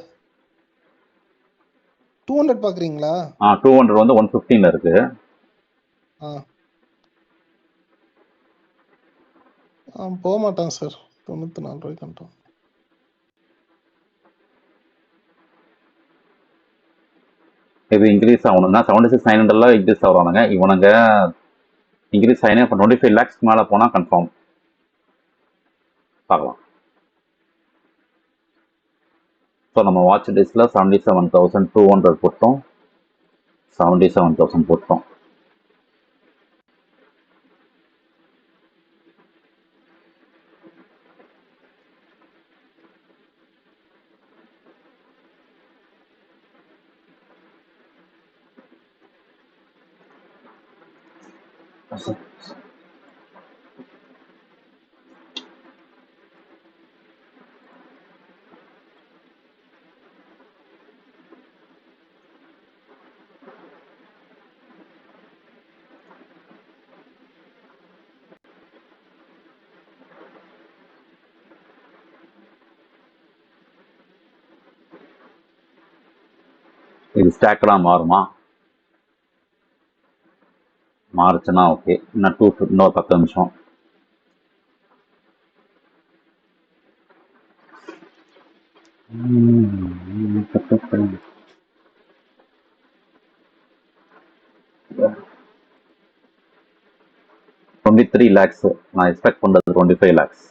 A: 200 பாக்குறீங்களா?
B: 200 வந்து 115ல இருக்கு.
A: போக மாட்டான் சார். 94 ரூபாய்க்கு வந்துட்டோம்.
B: இது இன்க்ரீஸ் ஆகணும்னா 76,900 இன்க்ரீஸ் ஆகிறானுங்க இவனுங்க. இன்க்ரீஸ் ஆகினா இப்போ 25 lakhs மேலே போனால் கன்ஃபார்ம். பார்க்கலாம். ஸோ நம்ம வாட்ச் டேஸில் 77,200 போட்டோம், 77,000 போட்டோம். இது ஸ்டாக்கெல்லாம் மாறுமா? மாறுச்சுன்னா ஓகே. இன்னொரு 10 நிமிஷம். $23 lakhs. நான் எக்ஸ்பெக்ட் பண்றது 25 lakhs.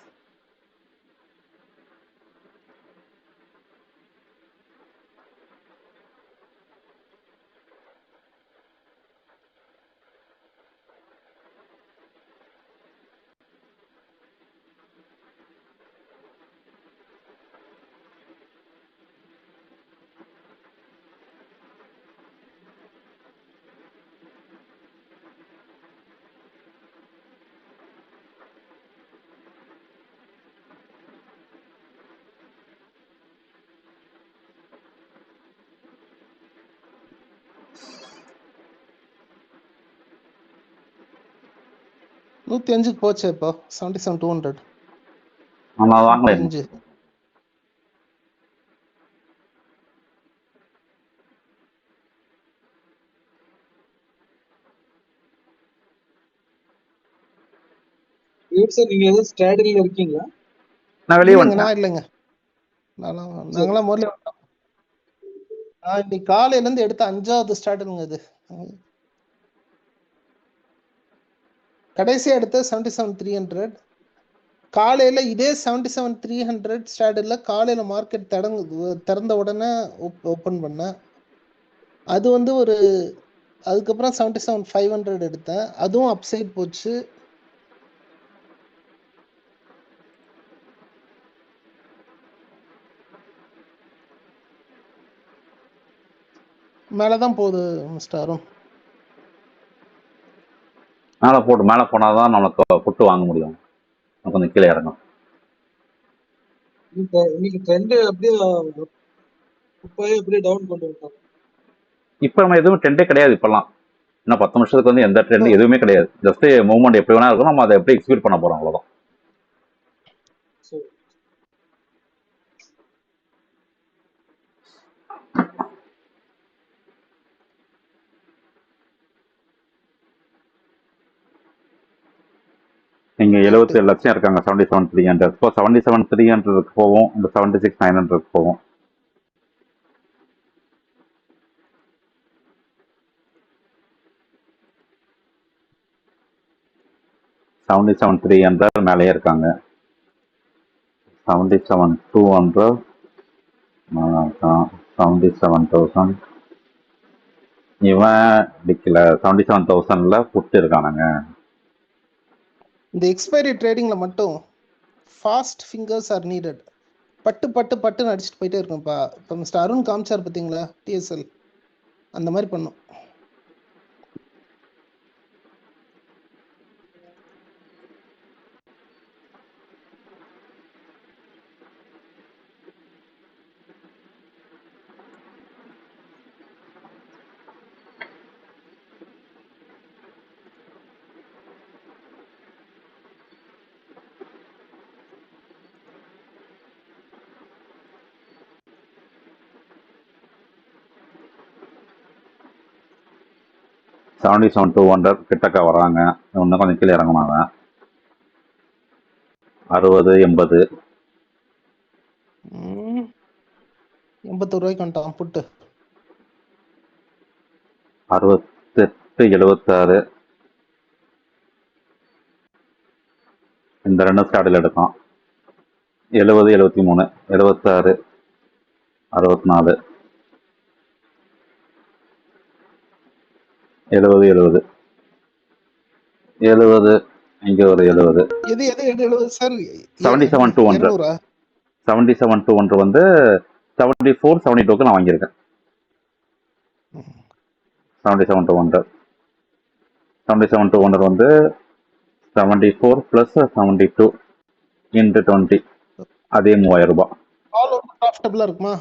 A: $105 போச்சு இப்போ 77,200.
B: நான் வாங்கல இன்னும்.
A: 105.
D: சார் நீங்க எதுவும் ஸ்டாடில் இருக்கீங்களா?
B: நான் வெளியே
A: இல்லைங்க,
B: வந்துட்டேன்.
A: நான் இல்லைங்க. நாங்களாம் முதல்ல வந்துட்டோம். இன்னைக்கு காலையில இருந்து எடுத்த 5வது ஸ்டார்டுங்க இது. கடைசியா எடுத்த 77,300. காலையில இதே 77,300 ஸ்டார்டில் காலையில மார்க்கெட் திறந்த உடனே ஓப்பன் பண்ணேன். அது வந்து ஒரு அதுக்கப்புறம் 77,500 எடுத்தேன். அதுவும் அப்சைட் போச்சு. மேலதான் போகுது மிஸ்டர் அருண்.
B: மேலே போனாதான் நம்மளுக்கு புட்டு வாங்க முடியும். கொஞ்சம் கீழே இறங்கும்.
D: இன்னைக்கு ட்ரெண்ட் அப்படியே அப்படியே டவுன் கொண்டு விட்டாங்க.
B: இப்போ நம்ம எதுவும் ட்ரெண்டே கிடையாது. இப்பெல்லாம் இன்னும் 10 நிமிஷத்துக்கு வந்து எந்த ட்ரெண்ட் எதுவுமே கிடையாது. ஜஸ்ட் மூவ்மெண்ட் எப்படி வேணா இருக்கும். நம்ம அதை எப்படி எக்ஸிக்யூட் பண்ண போறோம் அவ்வளவுதான். நீங்க 77 லட்சம் இருக்காங்க 77,300. இப்போ 77,300 போவோம். இந்த 76,900 போவோம். $77,300 மேலேயே இருக்காங்க. 77,200 77,000. இவன் டிக்கல 77,000ல புட்டு இருக்கானுங்க.
A: இந்த எக்ஸ்பைரி ட்ரேடிங்ல மட்டும் ஃபாஸ்ட் ஃபிங்கர்ஸ் ஆர் நீடட். பட்டுன்னு அடிச்சுட்டு போயிட்டே இருக்கும்ப்பா. இப்போ மிஸ்டர் அருண் காமிச்சார் பார்த்தீங்களா டிஎஸ்எல், அந்த மாதிரி பண்ணும்.
B: $77,200 கிட்டக்க வராங்க. இன்னும் கொஞ்சம் கீழே இறங்கினாங்க. 60 80
A: $81 வந்துட்டான் புட்டு.
B: 68 76 இந்த 2 ஸ்டாடில் எடுக்கும். 70 73 76 64 70 70 இங்க ஒரு 70
A: எது எது எது எழுபது சார்?
B: 77 to 100
A: 200
B: 77 to 100 வந்து 74 72க்கு நான் வாங்கியிருக்கேன். 77 to 100 77 to 100 வந்து 74 plus 72 into 20 அதே 3000 ரூபாய்.
A: கால் ரொம்ப ப்ராஃபிட்டபிளா இருக்குமா?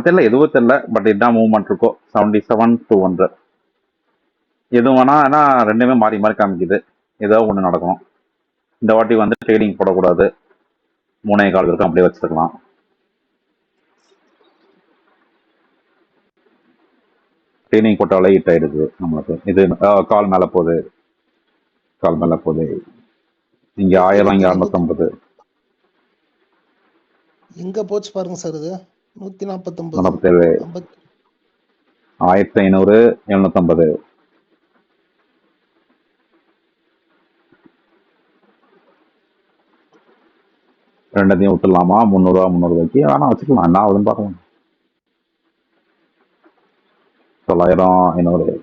B: தெரியல, எதுவும் தெரியல, பட் இதான் மூவ்மெண்ட் இருக்கும். 77 to 100 எதுவும் வேணா, ஏன்னா ரெண்டுமே மாறி மாறி காமிக்குது. ஏதோ ஒன்று நடக்கணும். இந்த வாட்டி வந்து ட்ரேடிங் போடக்கூடாது, 3.25 வரைக்கும் அப்படியே வச்சுருக்கலாம். ட்ரேடிங் போட்டாலே ஹிட் ஆயிடுது நம்மளுக்கு. இது கால் மேலே போகுது, கால் மேலே போகுது. இங்கே 1000, இங்கே 650.
A: எங்க போச்சு பாருங்க சார், இது 149
B: 47 1500 750. ரெண்டத்தையும் விட்டுலாமா? 300 300 வேணா வச்சுக்கலாம், என்ன ஆகுதுன்னு பார்க்கலாம். 900 500.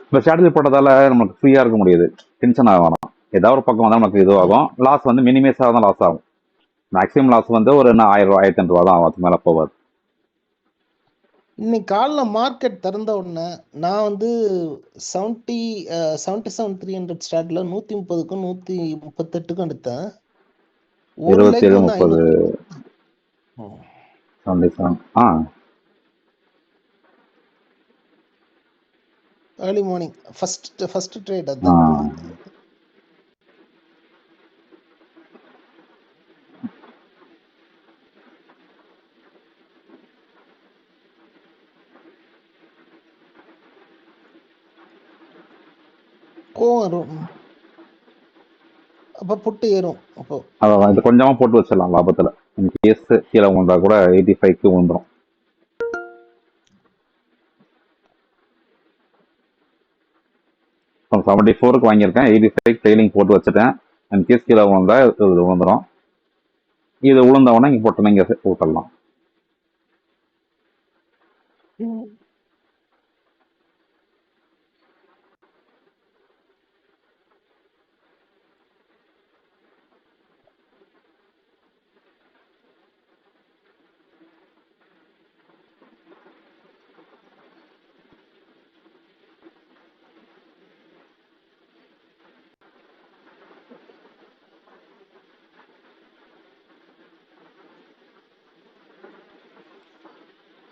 B: இப்போ ஸ்ட்ராட்டஜி போட்டதால நமக்கு ஃப்ரீயா இருக்க முடியுது, டென்ஷன் ஆக வேணாம். ஏதாவது ஒரு பக்கம் வந்தால் நமக்கு இதுவாகும். லாஸ் வந்து மினிமைஸாக தான் லாஸ் ஆகும். மேக்ஸிமம் லாஸ் வந்து ஒரு 1000 ரூபா 1500 ரூபா தான் ஆகும், அதுக்கு மேலே போகாது.
A: இன்னைக்கு காலைல மார்க்கெட் திறந்த உடனே நான் வந்து 77 300 ஸ்டார்ட்ல 130க்கும் 138க்கும் எடுத்தேன். ஒரு leg
B: 27
A: வந்து
B: 30
A: 500.
B: 77.
A: ஏர்லி மார்னிங் ஃபர்ஸ்ட் ட்ரேட் அதான். கோவம் வரும், அப்ப புட்டு ஏறும். அப்போ
B: அதான் இது கொஞ்சமா போட்டு வச்சிடலாம் லாபத்தில். இன்கேஸ் கீழே விழுந்தா கூட 85க்கு விழுந்துடும். இப்போ 74க்கு வாங்கியிருக்கேன், 85 ட்ரெயிலிங் போட்டு வச்சுட்டேன். இன்கேஸ் கீழே விழுந்தா இது விழுந்துடும். இது விழுந்தவொடனே இங்கே போட்டோன்னா இங்கே விட்டுடலாம்.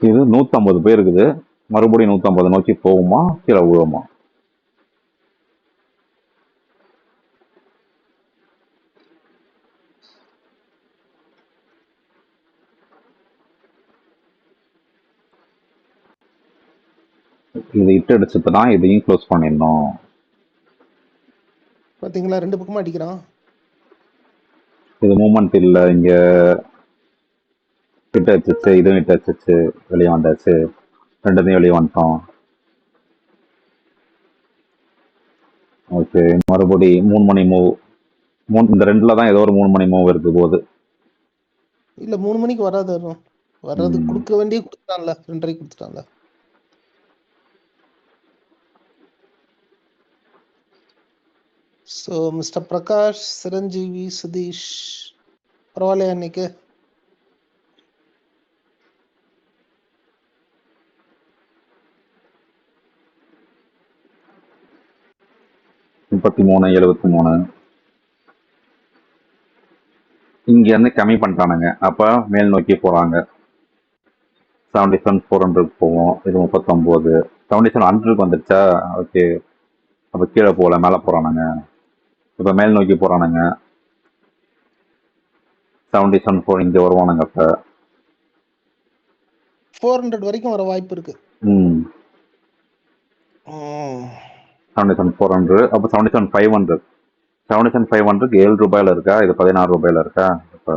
B: இது 150 பேர் இருக்குது, மறுபடியும் 150 நோக்கி போகுமா கீழே விழுமா? இது இட்டு அடிச்சதுன்னா இதையும் க்ளோஸ் பண்ணிடணும்.
A: பாத்தீங்களா, ரெண்டு பக்கமா அடிக்கிறான்.
B: இது மூமெண்ட் இல்லை, இங்க இட்டு அடிச்சிச்சு, இதுவும் இட்டு அடிச்சிச்சு, வெளியே வந்தாச்சு. ரெண்டுத்தையும் வெளியே வந்துட்டோம். ஓகே, மறுபடி 3 மணி மூவ். இந்த ரெண்டுல தான் ஏதோ ஒரு 3 மணி மூவ் இருக்கு போகுது.
A: இல்ல 3 மணிக்கு வராது, வர்றது கொடுக்க வேண்டிய கொடுத்துட்டான்ல, 2:30 கொடுத்துட்டான்ல. ஸோ மிஸ்டர் பிரகாஷ், சிரஞ்சீவி, சுதீஷ் பரவாயில்லையா இன்னைக்கு?
B: முப்பத்தி 73 இங்க இருந்து கம்மி பண்ணிட்டானுங்க, அப்ப மேல் நோக்கி போறாங்க. 77 400 போவோம். இது 39 77 100 வந்துருச்சா? ஓகே, அப்ப கீழே போகல, மேலே போறானுங்க. இப்ப மேல் நோக்கி போறானுங்க. 77 4 இங்க வருவானுங்க. அப்ப
A: 400 வரைக்கும் வர வாய்ப்பு இருக்கு.
B: 77 400, அப்ப 77 500. 77 500 7 ரூபாயில இருக்கா? இது 16 ரூபாயில இருக்கா? இப்ப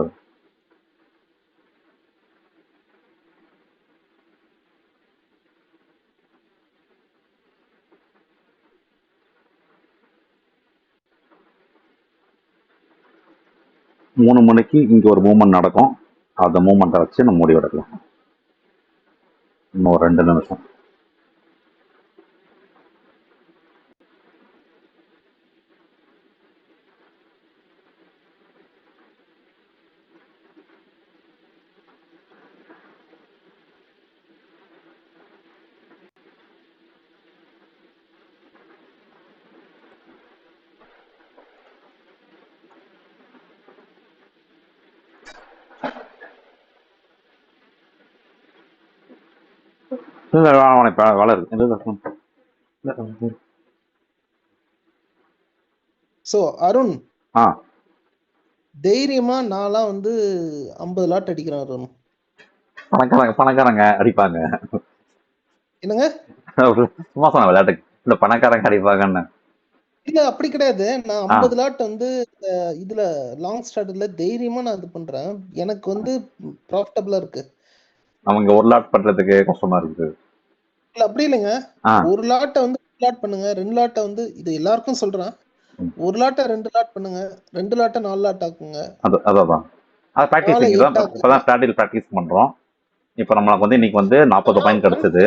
B: 3 மணிக்கு இங்க ஒரு மூவ்மெண்ட் நடக்கும். அந்த மூவ்மெண்ட்டை வச்சு நம்ம முடிவெடுக்கலாம். இன்னும் ஒரு 2 நிமிஷம். இல்ல, அவனுக்கு வேலை இருக்கு. இல்ல.
A: ஸோ அருண்,
B: ஆ
A: தைரியமா நான்லாம் வந்து 50 லாட் அடிக்கிறேன் அருண்.
B: பணக்காரங்க அடிப்பாங்க.
A: என்னங்க?
B: சும்மா சொன்ன விளையாட்டுக்கு. இல்ல, பணக்காரங்க அடிப்பாங்கன்னு.
A: இல்ல அப்படி கிடையாது. நான்
B: ஆ
A: 50 லாட் வந்து இதுல லாங் ஸ்டார்ட்ல தைரியமா நான் இது பண்றேன். எனக்கு வந்து ப்ராஃபிட்டபிளா இருக்கு.
B: அவங்க 1 லாட் பண்றதுக்கு கஷ்டமா இருக்குது.
A: இல்ல அப்படி இல்லைங்க.
B: ஆ
A: ஒரு லாட்டை வந்து 2 லாட் பண்ணுங்க, 2 லாட்டை வந்து இது எல்லாருக்கும் சொல்றேன்.
B: ம்.
A: ஒரு லாட்டை 2 லாட் பண்ணுங்க, 2 லாட்டை 4 லாட் ஆக்குங்க,
B: அதான் அது
A: 4
B: ப்ராக்டிஸிங் தான்.
A: 8 ஆக்குங்க.
B: இப்பதான் ப்ராக்டிஸ் பண்றோம். இப்போ நம்மளுக்கு வந்து இன்னைக்கு வந்து 40
A: ஆனா
B: பாயிண்ட் கிடைச்சது.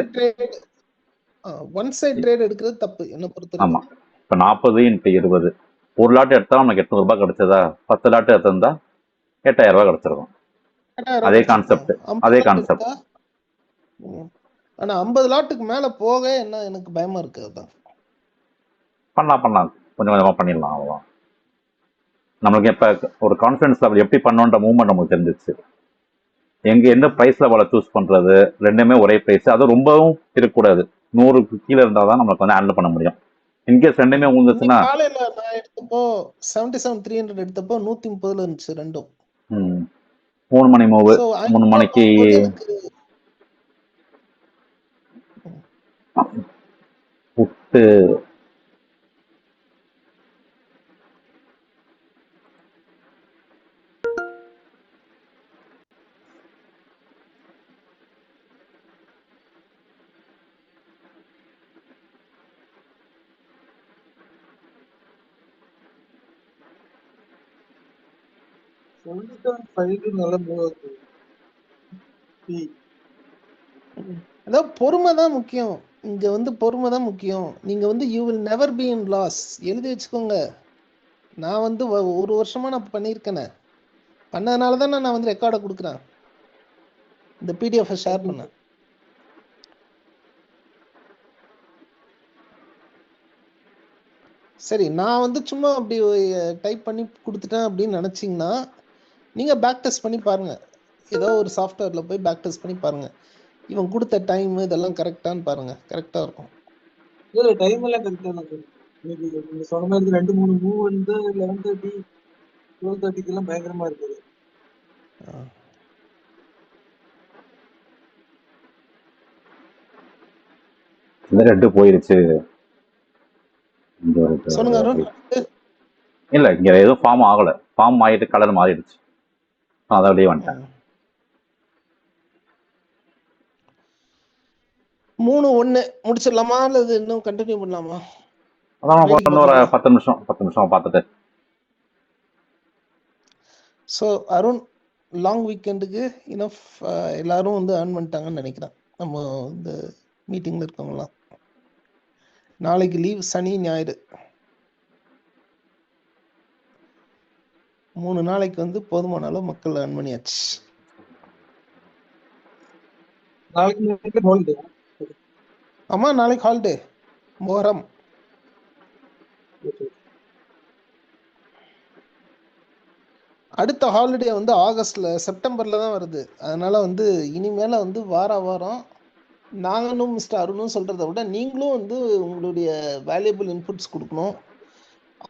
A: ஒன் சைட் ட்ரேட் எடுக்கிறது தப்பு என்ன பொறுத்த
B: ஆமா.
A: வரைக்கும்.
B: இப்போ 40 × 20 ஒரு லாட் எடுத்தா நமக்கு 800 ரூபாய் கிடைச்சதா? 10 லாட் எடுத்திருந்தா 8000 ரூபாய் கிடைச்சிருக்கும்.
A: 8000
B: அதே
A: கிடைச்சிருக்கும்.
B: கான்செப்ட்
A: 50
B: அதே
A: லாட்
B: கான்செப்ட்.
A: எடுத்தா ஆனா 50 லாட்டுக்கு மேல போக என்ன எனக்கு பயமா இருக்கு. அதான்
B: பண்ணலாம் கொஞ்சம் கொஞ்சமா பண்ணிடலாம். அவ்வளோதான். நம்மளுக்கு எப்ப ஒரு கான்ஃபிடன்ஸ் லெவல் எப்படி பண்ணோன்ற மூவ்மெண்ட் நமக்கு தெரிஞ்சிச்சு. எந்த பிரைஸ் லெவலை சூஸ் பண்றது, ரெண்டுமே ஒரே பிரைஸ். அது ரொம்பவும் இருக்கக்கூடாது. 100க்கு கீழே இருந்தால் தான் நம்மளுக்கு வந்து ஹேண்டில் பண்ண முடியும். இன்கேஸ் ரெண்டுமே
A: இன்னைக்கு
B: ஊந்துச்சுன்னா
A: காலையில நான் எடுத்தப்போ 77,300 எடுத்தப்போ 130 இருந்துச்சு ரெண்டும்.
B: 3 மணி மூவு,
A: ஸோ
B: 3 மணிக்கு
A: போகும்போது எனக்கு
B: புட்டு.
D: நல்ல மூவ் இருக்கு.
A: அதாவது பொறுமை தான் முக்கியம். இங்க வந்து பொறுமை தான் முக்கியம். நீங்க வந்து you will never be in loss எழுதி வச்சுக்கோங்க. நான் வந்து ஒரு வருஷமா நான் பண்ணியிருக்கேனே, பண்ணதுனால தான் நான் வந்து ரெக்கார்டை கொடுக்குறேன், இந்த பிடிஎஃப் ஷேர் பண்ண. சரி, நான் வந்து சும்மா அப்படி டைப் பண்ணி கொடுத்துட்டேன் அப்படின்னு நினைச்சீங்கன்னா நீங்க பேக் டெஸ்ட் பண்ணி பாருங்க. ஏதோ ஒரு சாஃப்ட்வேர்ல போய் பேக் டெஸ்ட் பண்ணி பாருங்க. இவன் கொடுத்த டைம் இதெல்லாம் கரெக்டான்னு பாருங்க. கரெக்டா இருக்கும்.
D: இல்ல டைம் எல்லாம் கரெக்டா தான் இருக்கு. இன்னைக்கு நீங்க சொன்ன மாதிரி 2-3 மூவ் வந்து 11:30 12:30 எல்லாம் பயங்கரமா இருக்குது.
B: இந்த ரெண்டு போயிருச்சு.
A: சொல்லுங்க அருண்.
B: இல்ல, இங்க எதுவும் ஃபார்ம் ஆகல. ஃபார்ம் ஆகிட்டு கலர் மாறிடுச்சு. அதை அப்படியே வந்துட்டேன்.
A: 3-1 முடிச்சிடலாமா அல்லது இன்னும் கண்டினியூ பண்ணலாமா?
B: அதான் இன்னொரு 10 நிமிஷம் பார்த்துட்டு.
A: ஸோ அருண், லாங் வீக்கெண்டுக்கு இனஃப் எல்லாரும் வந்து ஏர்ன் பண்ணிட்டாங்கன்னு நினைக்கிறேன். நம்ம இந்த மீட்டிங்ல இருக்கவங்கலாம். நாளைக்கு லீவ், சனி ஞாயிறு 3 நாளைக்கு வந்து போதுமான அளவு மக்கள் ஏர்ன் பண்ணியாச்சு.
D: நாளைக்கு ஹாலிடே.
A: ஆமா, நாளைக்கு ஹாலிடே, மொஹரம். அடுத்த ஹாலிடே வந்து செப்டம்பர்ல தான் வருது. அதனால வந்து இனிமேல வந்து வாரம் நாங்களும் மிஸ்டர் அருணும் சொல்றதை விட நீங்களும் வந்து உங்களுடைய வேல்யூபிள் இன்புட்ஸ் கொடுக்கணும்.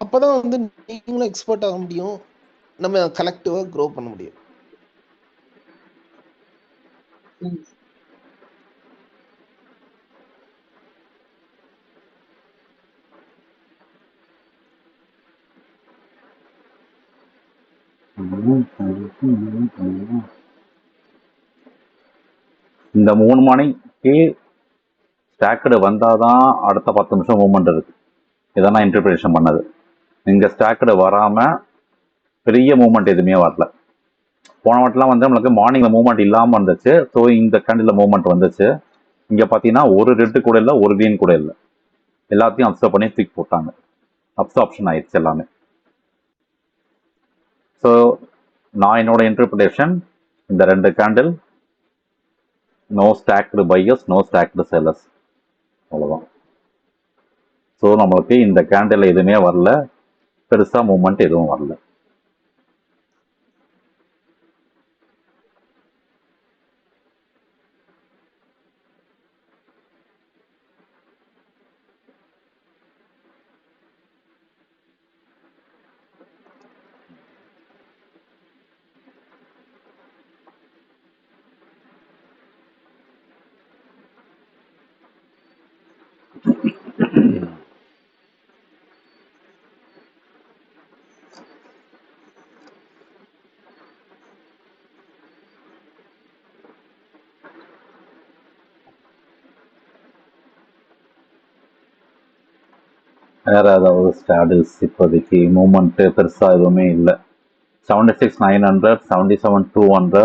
A: அப்பதான் வந்து நீங்களும் எக்ஸ்பர்ட் ஆக முடியும், நம்ம கலெக்டிவா க்ரோ பண்ண முடியும்.
B: இந்த 3 மணிக்கு ஸ்டாக்கடு வந்தாதான் அடுத்த 10 நிமிஷம் மூவ்மெண்ட் இருக்கு. இதான் நான் இன்டர்பிரேஷன் பண்ணது. இங்க ஸ்டாக்கடு வராம பெரிய மூவ்மெண்ட் எதுவுமே வரல. போன வாட்டிலாம் வந்து நம்மளுக்கு மார்னிங்கில் மூவ்மெண்ட் இல்லாமல் இருந்துச்சு. ஸோ இந்த கேண்டில் மூவ்மெண்ட் வந்துச்சு. இங்கே பார்த்தீங்கன்னா ஒரு ரெட்டு கூட இல்லை, ஒரு க்ரீன் கூட இல்லை. எல்லாத்தையும் அப்சர்வ் பண்ணி தூக்கி போட்டாங்க. அப்சார்ப்ஷன் ஆயிடுச்சு எல்லாமே. ஸோ நான் என்னோட இன்டர்பிரிட்டேஷன், இந்த 2 candle no stacked buyers, no stacked sellers, அவ்வளோதான். ஸோ நம்மளுக்கு இந்த கேண்டில் எதுவுமே வரல, பெருசாக மூவ்மெண்ட் எதுவும் வரல. வேற ஏதாவது ஸ்டாடில்ஸ் இப்போதைக்கு மூவ்மெண்ட்டு பெருசாக எதுவுமே இல்லை. 76,900, 77,200,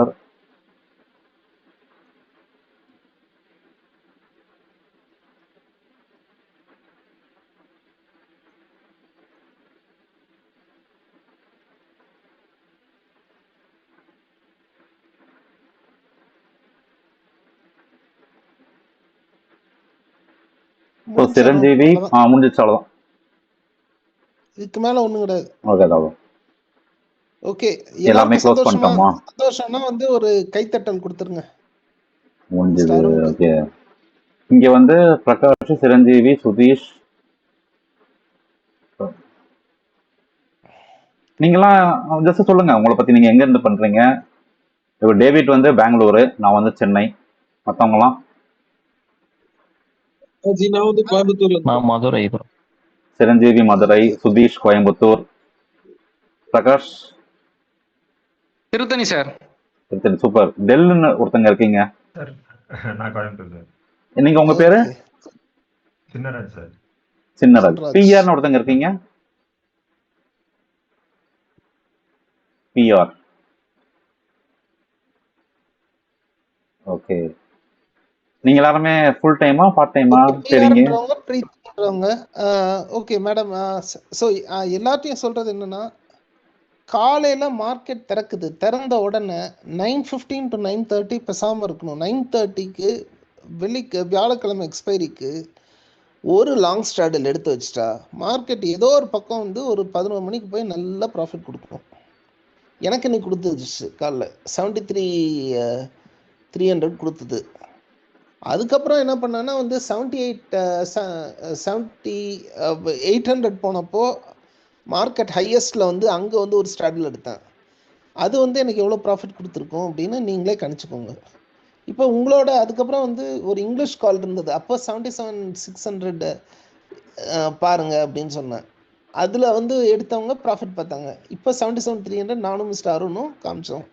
B: ஸோ சிரஞ்சீவி முடிஞ்சிச்சு, அவ்வளோதான்.
A: இதுக்கு மேல ஒண்ணும் கிடையாது.
B: ஓகே, அவ்வளோ
A: ஓகே,
B: எல்லாமே
A: எல்லாருக்கும்
B: க்ளோஸ்
A: சந்தோஷமா?
B: பண்ணிட்டோமா?
A: சந்தோஷம்னா வந்து ஒரு கைத்தட்டல் கொடுத்துருங்க.
B: முடிஞ்சது.
A: ஸ்டாருக்கு.
B: ஓகே, இங்கே வந்து பிரகாஷ், சிரஞ்சீவி, சுதீஷ், நீங்களாம் ஜஸ்ட் சொல்லுங்க உங்களை பற்றி, நீங்கள் எங்கேருந்து பண்ணுறீங்க? இப்போ டேவிட் வந்து பெங்களூரு, நான் வந்து சென்னை. மற்றவங்களாம்?
D: ஜி நான் வந்து கோயம்புத்தூர்ல இருந்து.
C: நான் Madurai bro.
B: Chiranjeevi Madurai, Sudheesh Coimbatore, Prakash
E: Tiruttani sir.
B: Tiruttani. Super. டெல்லுன்னு ஒருத்தங்க இருக்கீங்க,
F: சார் நான் கோயம்புத்தூர் சார்.
B: நீங்க உங்க பேரு?
A: ஓகே.
F: சின்னராஜ் சார்.
B: சின்னராஜ்.
A: சின்னராஜ்.
B: பிஆர்னு ஒருத்தங்க இருக்கீங்க, பிஆர். ஓகே, நீங்க எல்லாருமே ஃபுல் டைமா பார்ட் டைமா? சரிங்க.
A: பிஆர்ன்றவங்க ப்ரீத்தின்றவங்க. Okay madam. ஸோ எல்லாத்தையும் சொல்றது என்னன்னா, காலையில மார்க்கெட் திறக்குது, திறந்த உடனே 9:15 to 9:30 பேசாம இருக்கணும். 9:30க்கு வியாழக்கிழமை எக்ஸ்பைரிக்கு ஒரு லாங் ஸ்ட்ராடல் எடுத்து வச்சுட்டா மார்க்கெட் ஏதோ ஒரு பக்கம் வந்து ஒரு 11 மணிக்கு போய் நல்ல ப்ராஃபிட் கொடுக்கும். எனக்கு இன்னைக்கு கொடுத்துச்சு காலைல 73,300 கொடுத்தது. அதுக்கப்புறம் என்ன பண்ணேன்னா வந்து 800 போனப்போ மார்க்கெட் ஹையஸ்ட்டில் வந்து அங்கே வந்து ஒரு ஸ்ட்ராடல் எடுத்தேன். அது வந்து எனக்கு எவ்வளோ ப்ராஃபிட் கொடுத்துருக்கோம் அப்படின்னு நீங்களே கணிச்சுக்கோங்க. இப்போ உங்களோட அதுக்கப்புறம் வந்து ஒரு இங்கிலீஷ் கால் இருந்தது, அப்போ 77,600 பாருங்க அப்படின்னு சொன்னேன். அதில் வந்து எடுத்தவங்க ப்ராஃபிட் பார்த்தாங்க. இப்போ 77,300 நானும் மிஸ்டர் அருணும் காமிச்சோம்.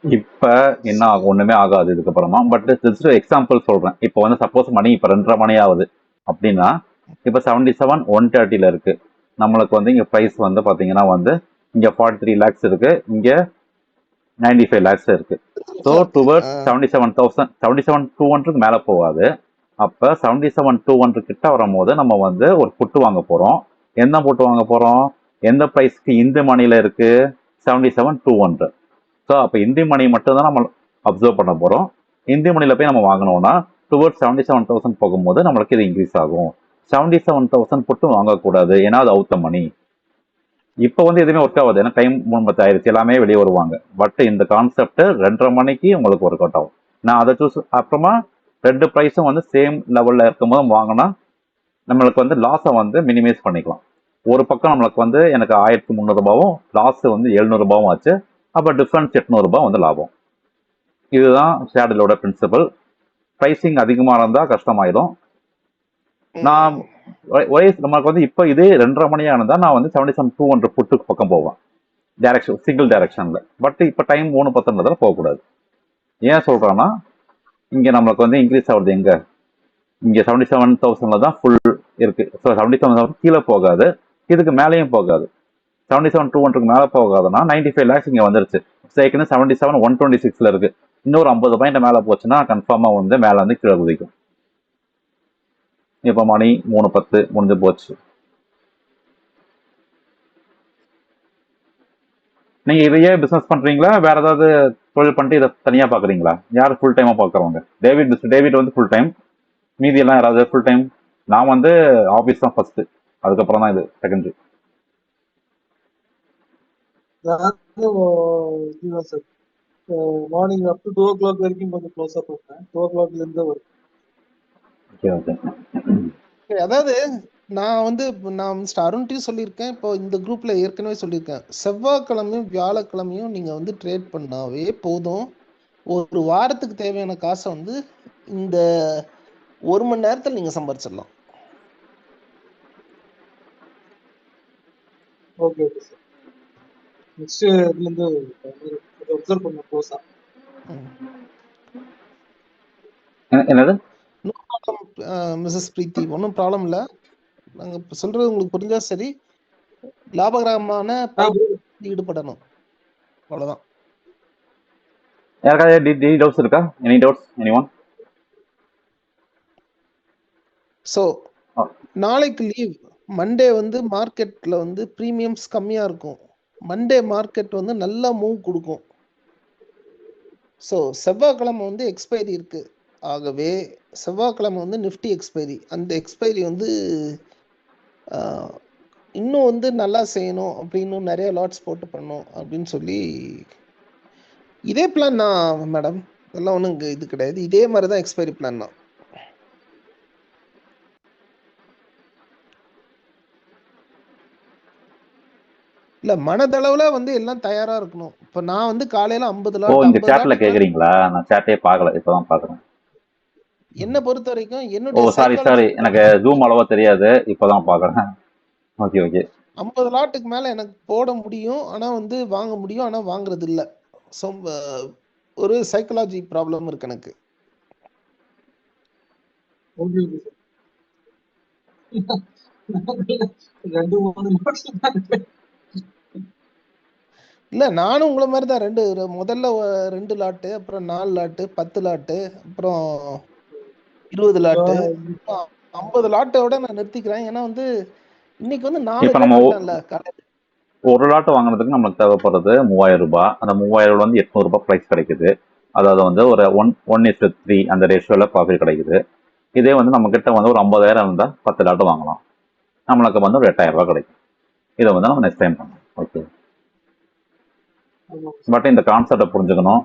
B: இப்ப என்ன ஆகும்? ஒண்ணுமே ஆகாது இதுக்கப்புறமா. பட் ஜஸ்ட் எக்ஸாம்பிள் சொல்றேன். இப்போ வந்து சப்போஸ் மணி இப்போ 2:30 மணி ஆகுது அப்படின்னா, இப்போ 77,130 இருக்கு. நம்மளுக்கு வந்து இங்க ப்ரைஸ் வந்து பாத்தீங்கன்னா வந்து இங்க 43 lakhs இருக்கு, இங்க 95 lakhs இருக்கு. ஸோ டுவர்ட்ஸ் 77,200 மேல போகாது. அப்ப 77,200 கிட்ட வரும்போது நம்ம வந்து ஒரு புட்டு வாங்க போறோம். என்ன புட்டு வாங்க போறோம்? எந்த ப்ரைஸ்க்கு இந்த மணில இருக்கு? 77,200. ஸோ அப்போ இந்தி மணி மட்டும் தான் நம்ம அப்சர்வ் பண்ண போகிறோம். இந்தி மணியில் போய் நம்ம வாங்கினோம்னா டுவர்ட்ஸ் 77,000 போகும்போது நம்மளுக்கு இது இன்க்ரீஸ் ஆகும். 77,000 மட்டும் வாங்கக்கூடாது, ஏன்னா அது அவுத்த மணி. இப்போ வந்து எதுவுமே ஒர்க் ஆகாது, ஏன்னா டைம் 3:10 ஆயிடுச்சு, எல்லாமே வெளியே வருவாங்க. பட் இந்த கான்செப்ட் 2:30 மணிக்கு உங்களுக்கு ஒர்க் அவுட் ஆகும். நான் அதை சூஸ் அப்புறமா 2 ப்ரைஸும் வந்து சேம் லெவலில் இருக்கும்போது வாங்கினா நம்மளுக்கு வந்து லாஸை வந்து மினிமைஸ் பண்ணிக்கலாம். ஒரு பக்கம் நம்மளுக்கு வந்து எனக்கு 1,300 லாஸ் வந்து 700 ஆச்சு. அப்போ டிஃப்ரென்ஸ் 800 வந்து லாபம். இதுதான் ஷேடலோட பிரின்சிபல். ப்ரைஸிங் அதிகமாக இருந்தால் கஷ்டமாயிடும். நான் நம்மளுக்கு வந்து இப்போ இதே 2:30 மணியாக இருந்தால் நான் வந்து 77,200 புட்டுக்கு பக்கம் போவேன், டைரக்ஷன் சிங்கிள் டைரக்ஷனில். பட் இப்போ டைம் 3:10 போகக்கூடாது. ஏன் சொல்கிறேன்னா, இங்கே நம்மளுக்கு வந்து இன்க்ரீஸ் ஆகுது எங்கே? இங்கே 77,000 தான் ஃபுல் இருக்குது. ஸோ 77,000 கீழே போகாது, இதுக்கு மேலேயும் போகாது. 77,200 மேலே போகாதுன்னா 95 lakhs இங்கே வந்துருச்சு. ஏற்கனவே 77,126 இருக்கு. இன்னொரு 50 பாயிண்ட் மேலே போச்சுன்னா கன்ஃபார்மாக வந்து மேலே வந்து கீழே குதிக்கும். இப்போ மணி 3:10 முடிஞ்சு போச்சு. நீங்க இதையே பிசினஸ் பண்றீங்களா, வேற ஏதாவது தொழில் பண்ணிட்டு இதை தனியா பாக்குறீங்களா? யார் ஃபுல் டைமா பாக்குறவங்க? டேவிட் வந்து ஃபுல் டைம், மீதி எல்லாம் யாராவது ஃபுல் டைம்? நான் வந்து ஆபீஸ் தான் ஃபர்ஸ்ட், அதுக்கப்புறம் தான் இது செகண்டரி.
D: இதுதான் sir, morning up to 2 o'clock வரைக்கும் கொஞ்சம் க்ளோஸா பார்ப்பேன். 2 o'clock இருந்து வரும்.
B: Okay okay.
A: அதாவது நான் வந்து நான் மிஸ்டர் அருண்ட்டையும் சொல்லியிருக்கேன், இப்போ இந்த குரூப்ல ஏற்கனவே சொல்லியிருக்கேன், செவ்வாய்க்கிழமையும் வியாழக்கிழமையும் நீங்க வந்து ட்ரேட் பண்ணாவே போதும். ஒரு வாரத்துக்கு தேவையான காசை வந்து இந்த 1 மணி நேரத்தில் நீங்க சம்பாரிச்சிடலாம்.
D: Okay okay sir. நெக்ஸ்ட் இதுல இருந்து அப்சர்வ் பண்ண க்ளோஸா.
B: என்னது?
A: நோ ப்ராப்ளம் மிஸ்ஸஸ் பிரீத்தி, ஒன்றும் ப்ராப்ளம் இல்லை. நாங்கள் சொல்றது உங்களுக்கு புரிஞ்சா சரி. லாபகரமான ஈடுபடணும், அவ்வளோதான்.
B: யாருக்காவது டவுட்ஸ் இருக்கா? Any doubts? எனிஒன்?
A: ஸோ நாளைக்கு லீவ். மண்டே வந்து மார்க்கெட்ல வந்து ப்ரீமியம்ஸ் கம்மியா இருக்கும். மண்டே மார்க்கெட் வந்து நல்லா மூவ் கொடுக்கும். ஸோ செவ்வாய்க்கிழமை வந்து எக்ஸ்பைரி இருக்கு. ஆகவே செவ்வாய்க்கிழமை வந்து நிஃப்டி எக்ஸ்பைரி. அந்த எக்ஸ்பைரி வந்து இன்னும் வந்து நல்லா செய்யணும் அப்படின்னு நிறைய லாட்ஸ் போட்டு பண்ணணும் அப்படின்னு சொல்லி இதே பிளான் தான் மேடம். அதெல்லாம் ஒன்றும் இது கிடையாது. இதே மாதிரி தான் எக்ஸ்பைரி பிளான் தான். இல்ல மனதளவுல வந்து எல்லாம் தயாரா இருக்கணும். இப்ப நான் வந்து காலையில 50
B: ஓ,
A: லாட்
B: இந்த
A: 50
B: சாட்ல
A: லாட்டுக்கு
B: கேக்குறீங்களா? நான் சாட்டே பார்க்கல, இப்பதான் பாக்குறேன்.
A: என்ன பொறுத்த வரைக்கும்
B: ஓ
A: என்னுடைய
B: சாரி
A: சைக்காலஜி
B: எனக்கு ஜூம் அளவா தெரியாது, இப்பதான் பாக்குறேன். Okay okay.
A: 50 லாட்டுக்கு மேல எனக்கு போட முடியும், ஆனா வந்து வாங்க முடியும், ஆனா வாங்குறது இல்ல. ஸோ ஒரு சைக்காலஜி ப்ராப்ளம் இருக்கு எனக்கு.
D: Okay okay sir. 2-3 notes தான் இருக்கு.
A: இல்ல நானும் உங்களை மாதிரி தான். முதல்ல 2 லாட்டு, அப்புறம் 4 லாட்டு, 10 லாட்டு, அப்புறம் 20 லாட்டு, அப்புறம் 50 லாட்டோட நான் நிறுத்திக்கிறேன். ஏன்னா வந்து இன்னைக்கு வந்து 4
B: இப்ப
A: ட்ரேட்
B: நம்ம
A: விட்டேன்ல காலையில.
B: ஒரு லாட் வாங்குறதுக்கு நம்மளுக்கு தேவைப்படுறது 3000 ரூபாய். அந்த 3000 வந்து 800 ரூபாய் ப்ரைஸ் கிடைக்குது. அதாவது வந்து ஒரு 1:3 அந்த ரேஷியோல ப்ராஃபிட் கிடைக்குது. இதே வந்து நம்ம கிட்ட வந்து ஒரு 50,000 இருந்தா 10 லாட் வாங்கலாம், நம்மளுக்கு வந்து ஒரு 8,000 ரூபாய் கிடைக்கும். இதை வந்து நம்ம நெக்ஸ்ட் டைம் பண்ணலாம். ஓகே, பட் இந்த கான்செப்டை புரிஞ்சுக்கணும்,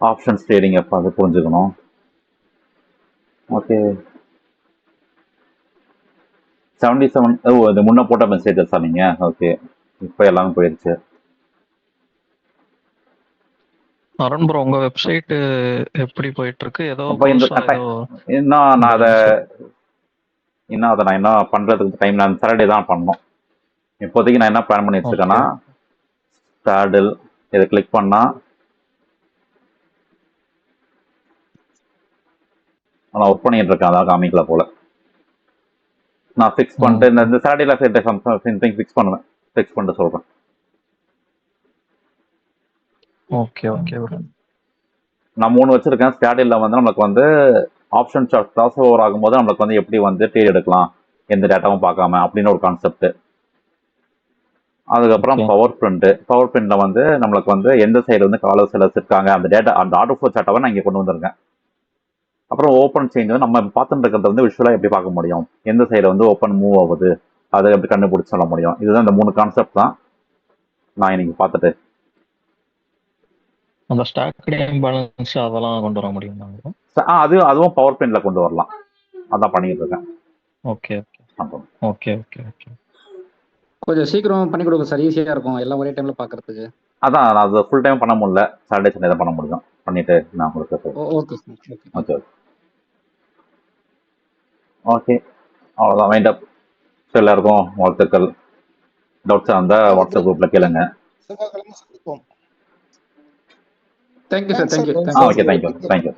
B: ஆப்ஷன்ஸ் ட்ரேடிங் எப்போ அது புரிஞ்சுக்கணும். ஓகே, 77 இது முன்ன போட்ட மெசேஜஸ் நீங்க. ஓகே, இப்போ எல்லாமே போயிடுச்சு.
C: அருண் ப்ரோ, உங்க வெப்சைட் எப்படி போயிட்டு இருக்கு? ஏதோ
B: அப்போ இந்த இன்னும் நான் அதை நான் என்ன பண்றதுக்கு டைம், நான் சாட்டர்டே தான் பண்ணணும். இப்போதைக்கு நான் என்ன பிளான் பண்ணி வச்சிருக்கேன்னா, சேடில் இதை கிளிக் பண்ணா நான் ஒர்க் பண்ணிட்டு இருக்கேன், அதான் காமிக்கல போல. நான் ஃபிக்ஸ் பண்ணிட்டு இந்த சாட்டர்டேல சம்திங் ஃபிக்ஸ் பண்ணுவேன், ஃபிக்ஸ் பண்ணிட்டு சொல்றேன்.
C: Okay okay.
B: நான் 3 வச்சிருக்கேன். ஸ்டாடில் வந்து நம்மளுக்கு வந்து ஆப்ஷன் சார்ட் கிராஸ் ஓவர் ஆகும்போது நம்மளுக்கு வந்து எப்படி வந்து ட்ரேட் எடுக்கலாம், எந்த டேட்டாவும் பார்க்காம அப்படின்னு ஒரு கான்செப்ட். அதுக்கப்புறம் பவர் பிரிண்ட்ல வந்து நம்மளுக்கு வந்து எந்த சைடு வந்து காலர் செல்லர்ஸ் இருக்காங்க, அந்த டேட்டா, அந்த ஆர்டர் ஃப்ளோ சார்ட்டாவை நான் இங்கே கொண்டு வந்திருக்கேன். அப்புறம் ஓப்பன் சேஞ்ச் வந்து நம்ம பார்த்துட்டு இருக்கிறத வந்து விஷுவலாக எப்படி பார்க்க முடியும், எந்த சைடு வந்து ஓப்பன் மூவ் ஆகுது, அதை எப்படி கண்டுபிடிச்சு சொல்ல முடியும். இதுதான் இந்த 3 கான்செப்ட் தான் நான் இன்னைக்கு பார்த்துட்டு.
C: அந்த ஸ்டாக் பேலன்ஸ் அதெல்லாம் கொண்டு வர முடியுமா?
B: அதுவும் பவர் பிரிண்ட்ல கொண்டு வரலாம், அதான் பண்ணிட்டு இருக்கேன்.
C: Okay okay okay okay.
E: கொஞ்சம் சீக்கிரம் பண்ணி கொடுங்க சார், ஈஸியா இருக்கும் எல்லாம் ஒரே டைம்ல பாக்குறதுக்கு.
B: அதான் நான் அதை ஃபுல் டைம் பண்ண முடியல, சாட்டர்டே சண்டே தான் பண்ண முடியும். பண்ணிட்டு நான் உங்களுக்கு
E: ஓகே
B: ஓகே ஓகே. அவ்வளோதான், வைண்ட் அப். எல்லாருக்கும் வாழ்த்துக்கள். டவுட்ஸாக இருந்தால் வாட்ஸ்அப் குரூப்பில் கேளுங்க.
A: செவ்வாய்க்கிழமை சந்திப்போம்.
E: Thank you sir, thank you.
B: Okay, thank you.
F: Thank you.